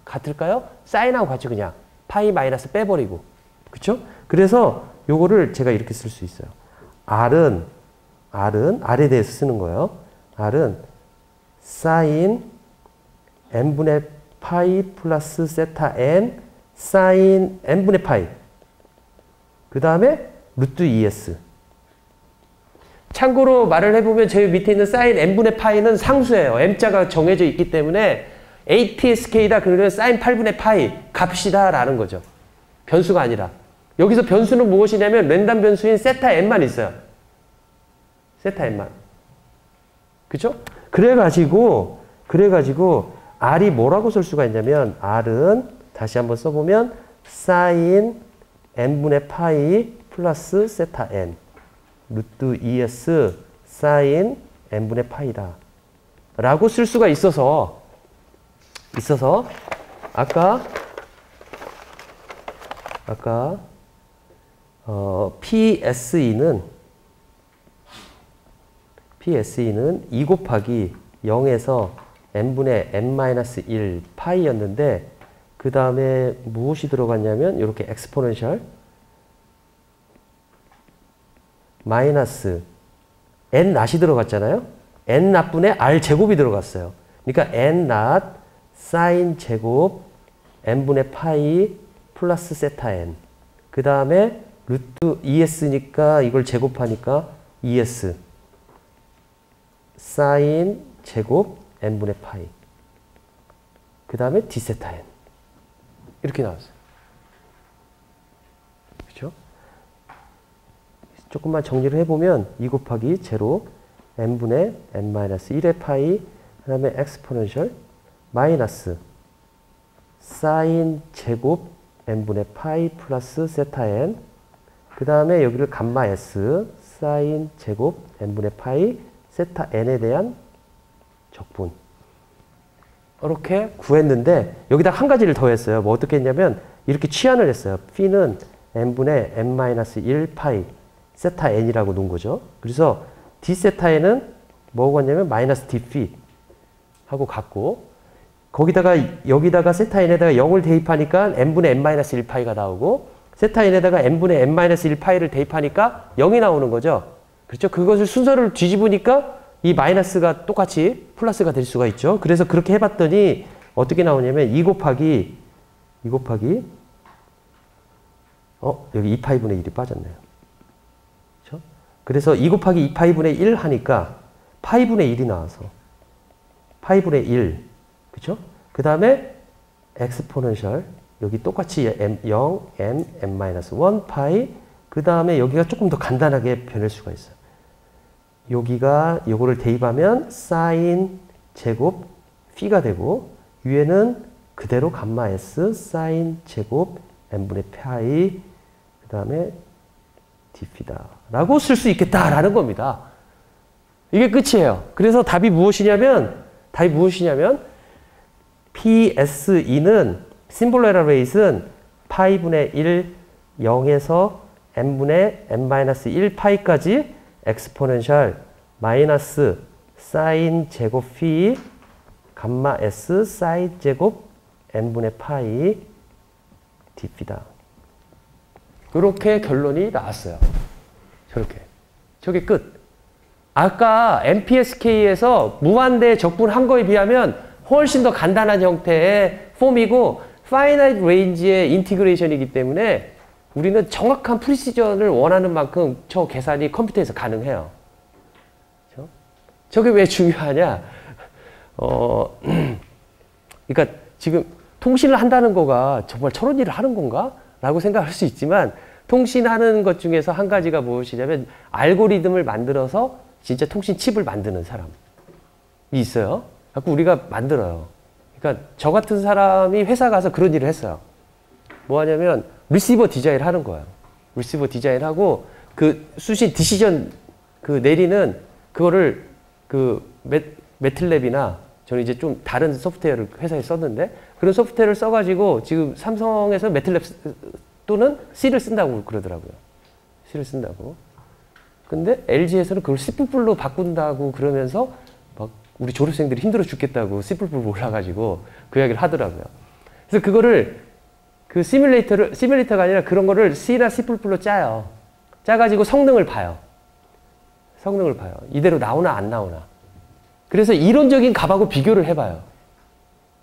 A: 같을까요? 사인하고 같이 그냥 파이 마이너스 빼버리고. 그쵸? 그래서 요거를 제가 이렇게 쓸 수 있어요. R에 대해서 쓰는 거예요. R은 사인 n분의 파이 플러스 세타 n 사인 n분의 파이. 그 다음에 루트 2s. 참고로 말을 해보면 제일 밑에 있는 사인 n분의 파이는 상수예요. m자가 정해져 있기 때문에 ATSK다 그러면 사인 8분의 파이 값이다 라는 거죠. 변수가 아니라. 여기서 변수는 무엇이냐면 랜덤 변수인 세타 n만 있어요. 세타 n만. 그쵸? 그래가지고 R이 뭐라고 쓸 수가 있냐면 R은 다시 한번 써보면 사인 n분의 파이 플러스 세타 n 루트 2s 사인 n분의 파이다 라고 쓸 수가 있어서 아까 PSE는 2 곱하기 0에서 n분의 n-1 파이였는데 그 다음에 무엇이 들어갔냐면 이렇게 엑스포넨셜 마이너스 n 낫이 들어갔잖아요. n 낫분의 r 제곱이 들어갔어요. 그러니까 n 낫 사인 제곱 n분의 파이 플러스 세타 n 그 다음에 루트 2s니까 이걸 제곱하니까 2s 사인 제곱 n분의 파이 그 다음에 d 세타 n 이렇게 나왔어요. 그렇죠? 조금만 정리를 해보면 2 곱하기 제로 n분의 n-1의 파이 그 다음에 엑스포넨셜 마이너스 사인 제곱 n분의 파이 플러스 세타 n 그 다음에 여기를 감마 s 사인 제곱 n분의 파이 세타 n에 대한 적분 이렇게 구했는데 여기다 한 가지를 더 했어요. 뭐 어떻게 했냐면 이렇게 치환을 했어요. p는 n분의 n-1 파이 세타 n이라고 놓은 거죠. 그래서 d 세타 n은 뭐가 같냐면 마이너스 d phi 하고 같고 거기다가 여기다가 세타 n에다가 0을 대입하니까 n분의 n-1 파이가 나오고 세타 n에다가 n분의 n-1 파이를 대입하니까 0이 나오는 거죠. 그렇죠? 그것을 순서를 뒤집으니까 이 마이너스가 똑같이 플러스가 될 수가 있죠. 그래서 그렇게 해봤더니 어떻게 나오냐면 2 곱하기 여기 2파이분의 1이 빠졌네요. 그렇죠? 그래서 2 곱하기 2파이분의 1 하니까 파이분의 1이 나와서 파이분의 1 그렇죠? 그 다음에 엑스포넨셜 여기 똑같이 0, n, n-1 파이 그 다음에 여기가 조금 더 간단하게 변할 수가 있어요. 여기가 요거를 대입하면 사인 제곱 p가 되고 위에는 그대로 감마 s 사인 제곱 n분의 파이 그 다음에 dp다 라고 쓸 수 있겠다라는 겁니다. 이게 끝이에요. 그래서 답이 무엇이냐면 PSE는 심볼 에러 레이트는 파이분의 1 0에서 n분의 n-1 파이까지 엑스포넨셜 마이너스 사인 제곱 phi 감마 s 사인 제곱 n분의 파이 dp다. 이렇게 결론이 나왔어요. 저게 끝. 아까 MPSK에서 무한대 적분한 거에 비하면 훨씬 더 간단한 형태의 폼이고 파이나이트 레인지의 인티그레이션이기 때문에 우리는 정확한 프리시전을 원하는 만큼 저 계산이 컴퓨터에서 가능해요. 그렇죠? 저게 왜 중요하냐? 그러니까 지금 통신을 한다는 거가 정말 저런 일을 하는 건가? 라고 생각할 수 있지만 통신하는 것 중에서 한 가지가 무엇이냐면 알고리즘을 만들어서 진짜 통신 칩을 만드는 사람이 있어요. 그래서 우리가 만들어요. 그러니까 저 같은 사람이 회사 가서 그런 일을 했어요. 뭐 하냐면 리시버 디자인을 하는 거예요. 리시버 디자인하고 그 수신 디시전 그 내리는 그거를 그 매틀랩이나 저는 이제 좀 다른 소프트웨어를 회사에 썼는데 그런 소프트웨어를 써가지고 지금 삼성에서 매틀랩 또는 C를 쓴다고 그러더라고요. C를 쓴다고. 근데 LG에서는 그걸 C++로 바꾼다고 그러면서 막 우리 졸업생들이 힘들어 죽겠다고 C++ 몰라가지고 그 이야기를 하더라고요. 그래서 그거를 그 시뮬레이터가 아니라 그런 거를 C나 C++로 짜요. 짜가지고 성능을 봐요. 이대로 나오나 안 나오나. 그래서 이론적인 값하고 비교를 해봐요.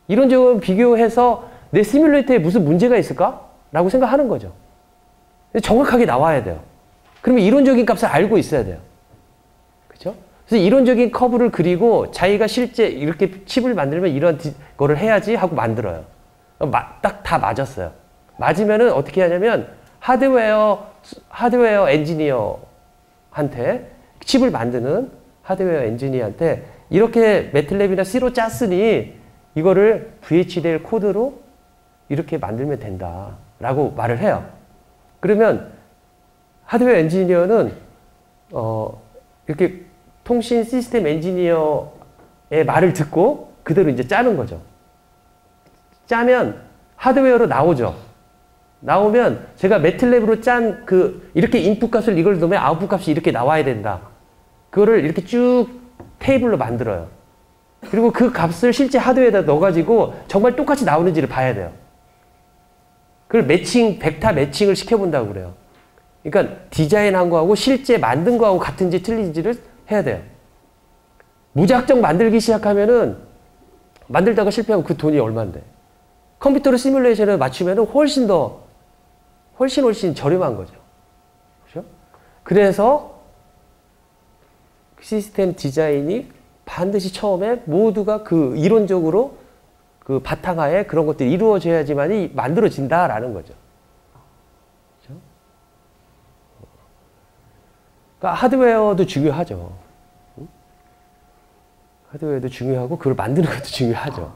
A: 이론적인 비교해서 내 시뮬레이터에 무슨 문제가 있을까? 라고 생각하는 거죠. 정확하게 나와야 돼요. 그러면 이론적인 값을 알고 있어야 돼요. 그렇죠? 그래서 이론적인 커브를 그리고 자기가 실제 이렇게 칩을 만들면 이런 거를 해야지 하고 만들어요. 딱 다 맞았어요. 맞으면은 어떻게 하냐면 하드웨어 엔지니어한테 칩을 만드는 하드웨어 엔지니어한테 이렇게 매틀랩이나 C로 짰으니 이거를 VHDL 코드로 이렇게 만들면 된다 라고 말을 해요. 그러면 하드웨어 엔지니어는 이렇게 통신 시스템 엔지니어의 말을 듣고 그대로 이제 짜는 거죠. 짜면 하드웨어로 나오죠. 나오면 제가 매틀랩으로 짠 이렇게 인풋 값을 이걸 넣으면 아웃풋 값이 이렇게 나와야 된다. 그거를 이렇게 쭉 테이블로 만들어요. 그리고 그 값을 실제 하드웨어에다 넣어가지고 정말 똑같이 나오는지를 봐야 돼요. 그걸 벡터 매칭을 시켜본다고 그래요. 그러니까 디자인한 거하고 실제 만든 거하고 같은지 틀린지를 해야 돼요. 무작정 만들기 시작하면은 만들다가 실패하고 그 돈이 얼만데. 컴퓨터로 시뮬레이션을 맞추면은 훨씬 저렴한 거죠. 그렇죠? 그래서 시스템 디자인이 반드시 처음에 모두가 이론적으로 바탕하에 그런 것들이 이루어져야지만이 만들어진다라는 거죠. 그렇죠? 그러니까 하드웨어도 중요하죠. 하드웨어도 중요하고 그걸 만드는 것도 중요하죠.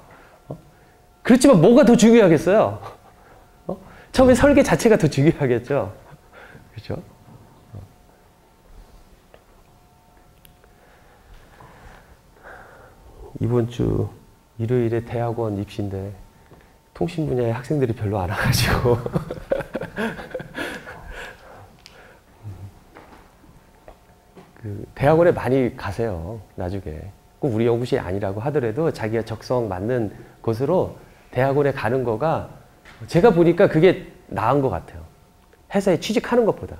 A: 그렇지만 뭐가 더 중요하겠어요? 처음에 설계 자체가 더 중요하겠죠. 그렇죠? 이번 주 일요일에 대학원 입시인데 통신 분야의 학생들이 별로 안 와가지고 대학원에 많이 가세요. 나중에 꼭 우리 연구실이 아니라고 하더라도 자기가 적성 맞는 곳으로 대학원에 가는 거가 제가 보니까 그게 나은 것 같아요. 회사에 취직하는 것보다.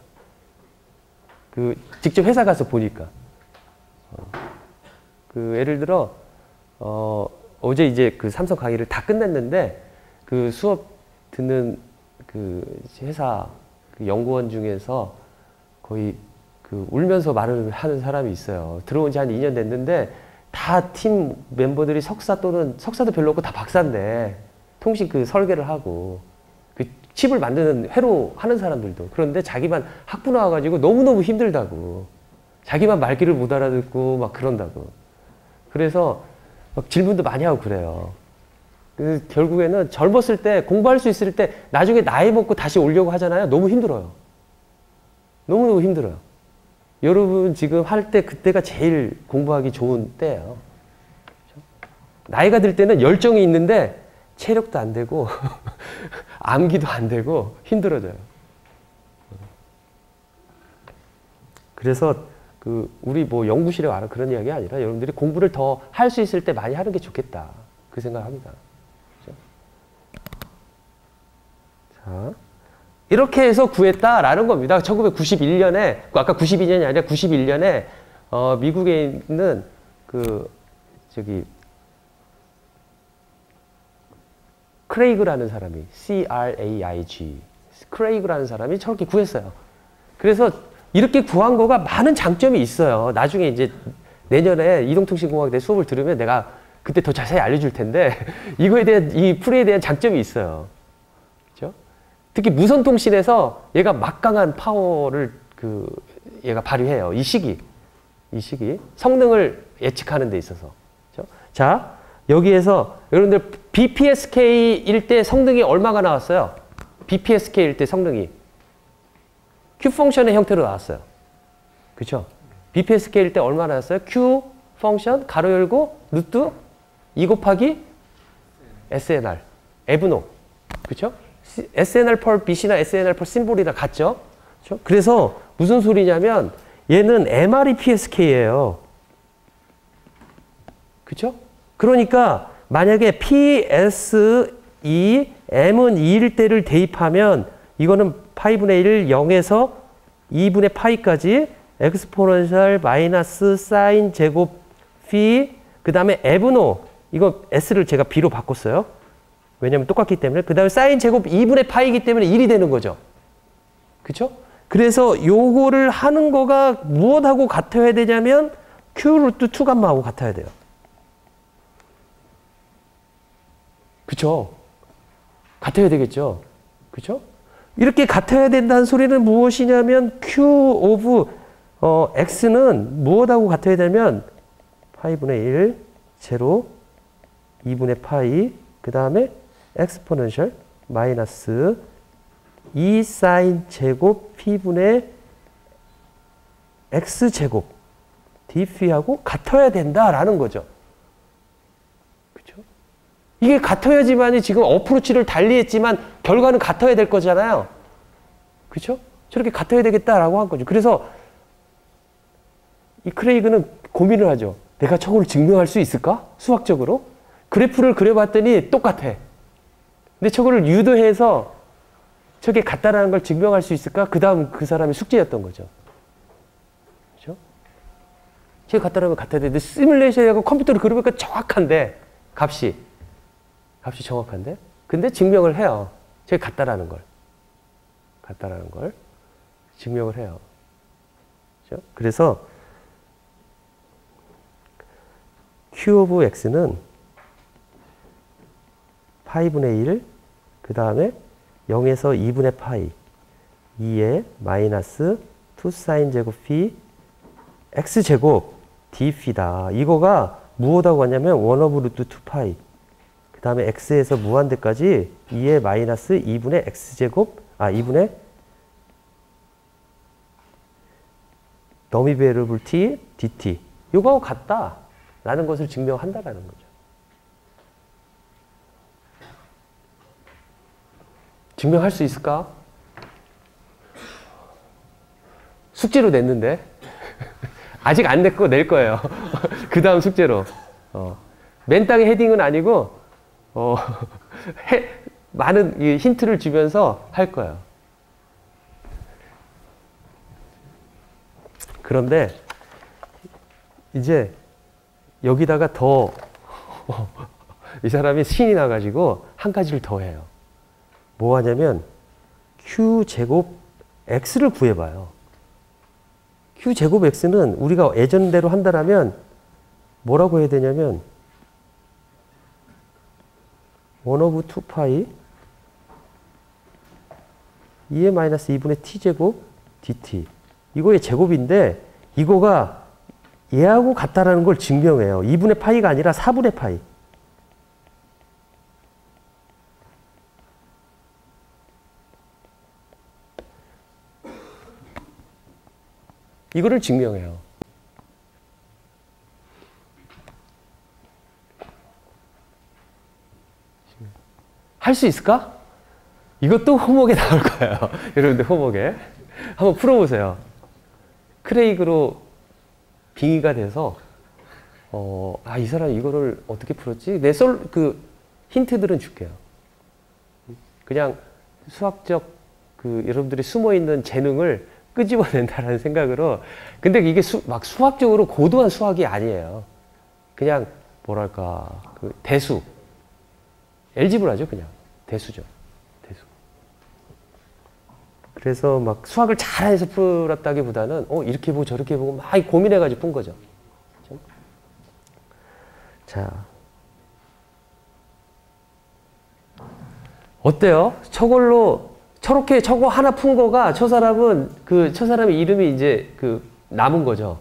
A: 직접 회사 가서 보니까. 예를 들어, 어제 이제 삼성 강의를 다 끝냈는데, 수업 듣는 회사 연구원 중에서 거의 울면서 말을 하는 사람이 있어요. 들어온 지 한 2년 됐는데, 다 팀 멤버들이 석사 또는 석사도 별로 없고 다 박사인데, 통신 설계를 하고, 칩을 만드는 회로 하는 사람들도. 그런데 자기만 학부 나와가지고 너무너무 힘들다고. 자기만 말귀를 못 알아듣고 막 그런다고. 그래서 막 질문도 많이 하고 그래요. 결국에는 젊었을 때 공부할 수 있을 때 나중에 나이 먹고 다시 오려고 하잖아요. 너무 힘들어요. 너무너무 힘들어요. 여러분 지금 할 때 그때가 제일 공부하기 좋은 때예요. 나이가 들 때는 열정이 있는데 체력도 안 되고 암기도 안 되고 힘들어져요. 그래서 우리 연구실에 와라 그런 이야기 아니라 여러분들이 공부를 더 할 수 있을 때 많이 하는 게 좋겠다. 그 생각합니다. 그렇죠? 자, 이렇게 해서 구했다라는 겁니다. 1991년에 아까 92년이 아니라 91년에 미국에 있는 크레이그라는 사람이 C-R-A-I-G 크레이그라는 사람이 저렇게 구했어요. 그래서 이렇게 구한 거가 많은 장점이 있어요. 나중에 이제 내년에 이동통신공학대 수업을 들으면 내가 그때 더 자세히 알려줄 텐데 이거에 대한 이 풀이에 대한 장점이 있어요. 그렇죠? 특히 무선통신에서 얘가 막강한 파워를 얘가 발휘해요. 이 시기 성능을 예측하는 데 있어서. 그렇죠? 자, 여기에서 여러분들 BPSK일 때 성능이 얼마가 나왔어요? BPSK일 때 성능이 Q 펑션의 형태로 나왔어요. 그렇죠? BPSK일 때 얼마 나왔어요? Q 펑션 가로 열고 루트 2 곱하기 SNR 에브노. 그렇죠? SNR per bit이나 SNR per 심볼이랑 같죠? 그렇죠? 그래서 무슨 소리냐면 얘는 MREPSK예요. 그렇죠? 그러니까 만약에 PS2, M은 2일 때를 대입하면 이거는 파이분의 1, 0에서 2분의 파이까지 엑스포넨셜 마이너스 사인 제곱 phi 그 다음에 에브노 이거 S를 제가 B로 바꿨어요. 왜냐면 똑같기 때문에. 그 다음에 사인 제곱 2분의 파이이기 때문에 1이 되는 거죠. 그쵸? 그래서 요거를 하는 거가 무엇하고 같아야 되냐면 Q 루트 2 감마하고 같아야 돼요. 그쵸? 같아야 되겠죠? 그쵸? 이렇게 같아야 된다는 소리는 무엇이냐면 Q 오브 X는 무엇하고 같아야 되면 파이분의 1, 제로, 2분의 파이, 그 다음에 엑스포넨셜 마이너스 2 사인 제곱 P분의 x제곱 dp하고 같아야 된다라는 거죠. 그렇죠? 이게 같아야지만이 지금 어프로치를 달리했지만 결과는 같아야 될 거잖아요. 그렇죠? 저렇게 같아야 되겠다라고 한 거죠. 그래서 이 크레이그는 고민을 하죠. 내가 저걸 증명할 수 있을까? 수학적으로? 그래프를 그려봤더니 똑같아. 근데 저거를 유도해서 저게 같다라는 걸 증명할 수 있을까? 그 다음 그 사람의 숙제였던 거죠. 그렇죠? 저게 같다라면 같아야 되는데 시뮬레이션하고 컴퓨터를 그려보니까 정확한데 값이 정확한데 근데 증명을 해요. 저게 같다라는 걸 증명을 해요. 그렇죠? 그래서 Q of X는 파이분의 1, 그 다음에 0에서 2분의 파이, 2에 마이너스 2 사인 제곱 phi, x제곱 dp다. 이거가 무엇하고 같냐면 1 오브 루트 2 파이, 그 다음에 x에서 무한대까지 2에 마이너스 2분의 x제곱, 2분의 더미 베리어블 t dt. 이거하고 같다라는 것을 증명한다라는 거죠. 증명할 수 있을까? 숙제로 냈는데 아직 안 냈고 낼 거예요. 그 다음 숙제로. 맨 땅에 헤딩은 아니고 많은 힌트를 주면서 할 거예요. 그런데 이제 여기다가 더 이 사람이 신이 나가지고 한 가지를 더 해요. 뭐 하냐면 Q제곱 X를 구해봐요. Q제곱 X는 우리가 예전대로 한다면 뭐라고 해야 되냐면 1 오브 2 파이 2의 마이너스 2분의 t제곱 dt. 이거의 제곱인데 이거가 얘하고 같다라는 걸 증명해요. 2분의 파이가 아니라 4분의 파이. 이거를 증명해요. 할 수 있을까? 이것도 호목에 나올 거예요. 여러분들 호목에. 한번 풀어보세요. 크레이그로 빙의가 돼서 이 사람이 이거를 어떻게 풀었지? 힌트들은 줄게요. 그냥 수학적 여러분들이 숨어있는 재능을 끄집어낸다라는 생각으로. 근데 이게 막 수학적으로 고도한 수학이 아니에요. 그냥 뭐랄까 대수. 엘지브라죠, 그냥. 대수죠. 대수. 그래서 막 수학을 잘해서 풀었다기보다는 이렇게 보고 저렇게 보고 막 고민해가지고 푼 거죠. 그렇죠? 자, 어때요? 저거 하나 푼 거가 저 사람의 이름이 이제 남은 거죠.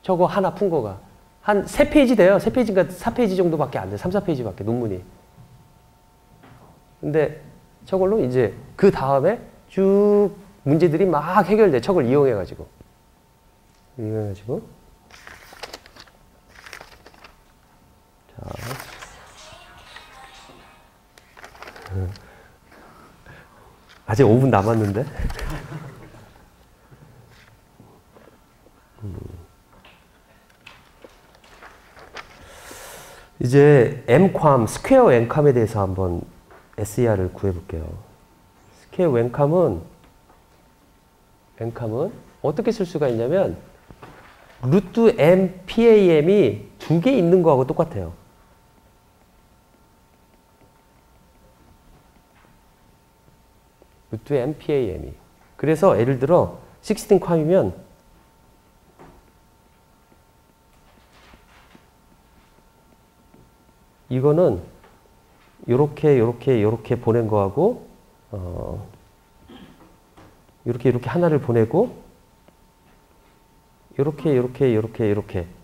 A: 저거 하나 푼 거가. 한 3페이지 돼요. 3페이지인가 4페이지 정도밖에 안 돼요. 3, 4페이지밖에, 논문이. 근데 저걸로 이제 그 다음에 쭉 문제들이 막 해결돼. 저걸 이용해가지고. 자. 아직 5분 남았는데? 이제 M캄, 스퀘어 N캄에 대해서 한번 SER을 구해볼게요. 스퀘어 N캄은 어떻게 쓸 수가 있냐면 루트 M, PAM이 2개 있는 거하고 똑같아요. 루트 M, PAM이. 그래서 예를 들어 16캄이면 이거는 요렇게 보낸 거하고 요렇게 하나를 보내고 요렇게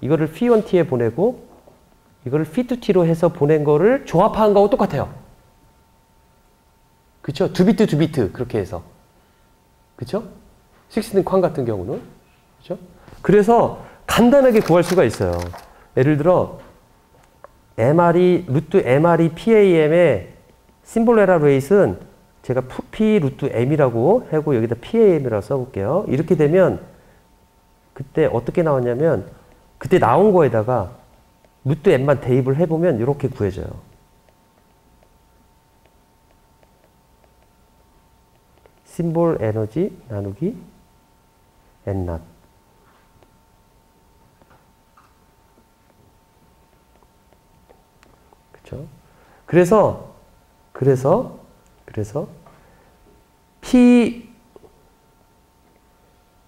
A: 이거를 phi1t에 보내고 이거를 phi2t로 해서 보낸 거를 조합한 거하고 똑같아요. 그쵸? 2비트 그렇게 해서. 그쵸? 16캄 같은 경우는. 그죠? 그래서 간단하게 구할 수가 있어요. 예를 들어 MRE, 루트 MRE PAM의 심볼 에러 레이트는 제가 P 루트 M이라고 하고 여기다 PAM이라고 써볼게요. 이렇게 되면 그때 어떻게 나왔냐면 그때 나온 거에다가 루트 M만 대입을 해보면 이렇게 구해져요. 심볼 에너지 나누기 N0. 그렇죠? 그래서 P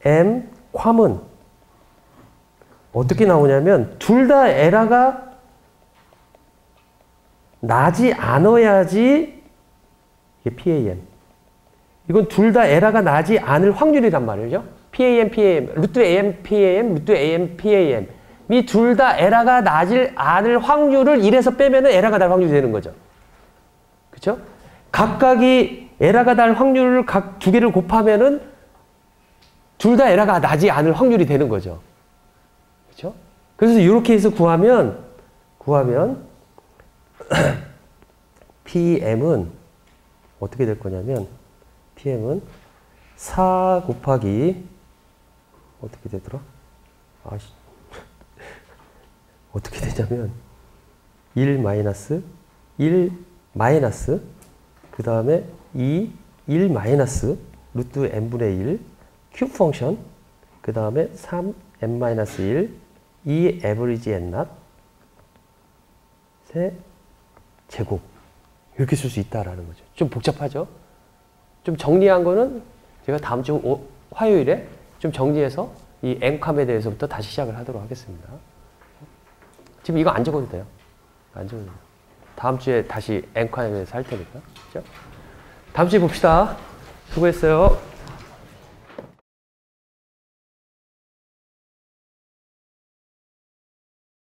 A: M 괌은 어떻게 나오냐면 둘 다 에러가 나지 않아야지 이게 PAM. 이건 둘 다 에러가 나지 않을 확률이란 말이죠. PAM, 루트 AM, PAM, 루트 AM, PAM. 이 둘 다 에러가 나질 않을 확률을 1에서 빼면은 에러가 날 확률이 되는 거죠. 그렇죠? 각각이 에러가 날 확률을 각 두 개를 곱하면은 둘 다 에러가 나지 않을 확률이 되는 거죠. 그렇죠? 그래서 이렇게 해서 구하면 PM은 어떻게 될 거냐면 PM은 4 곱하기 어떻게 되더라? 아씨. 어떻게 되냐면 1 마이너스 그 다음에 1 마이너스 루트 n분의 1 큐브 펑션 그 다음에 3 n-1 2 average n0 세 제곱 이렇게 쓸 수 있다라는 거죠. 좀 복잡하죠? 좀 정리한 거는 제가 다음 주 화요일에 좀 정리해서 이 n캄에 대해서부터 다시 시작을 하도록 하겠습니다. 지금 이거 안 적어도 돼요. 안 적어도 돼요. 다음 주에 다시 n캄에 대해서 할 테니까. 그죠? 다음 주에 봅시다. 수고했어요.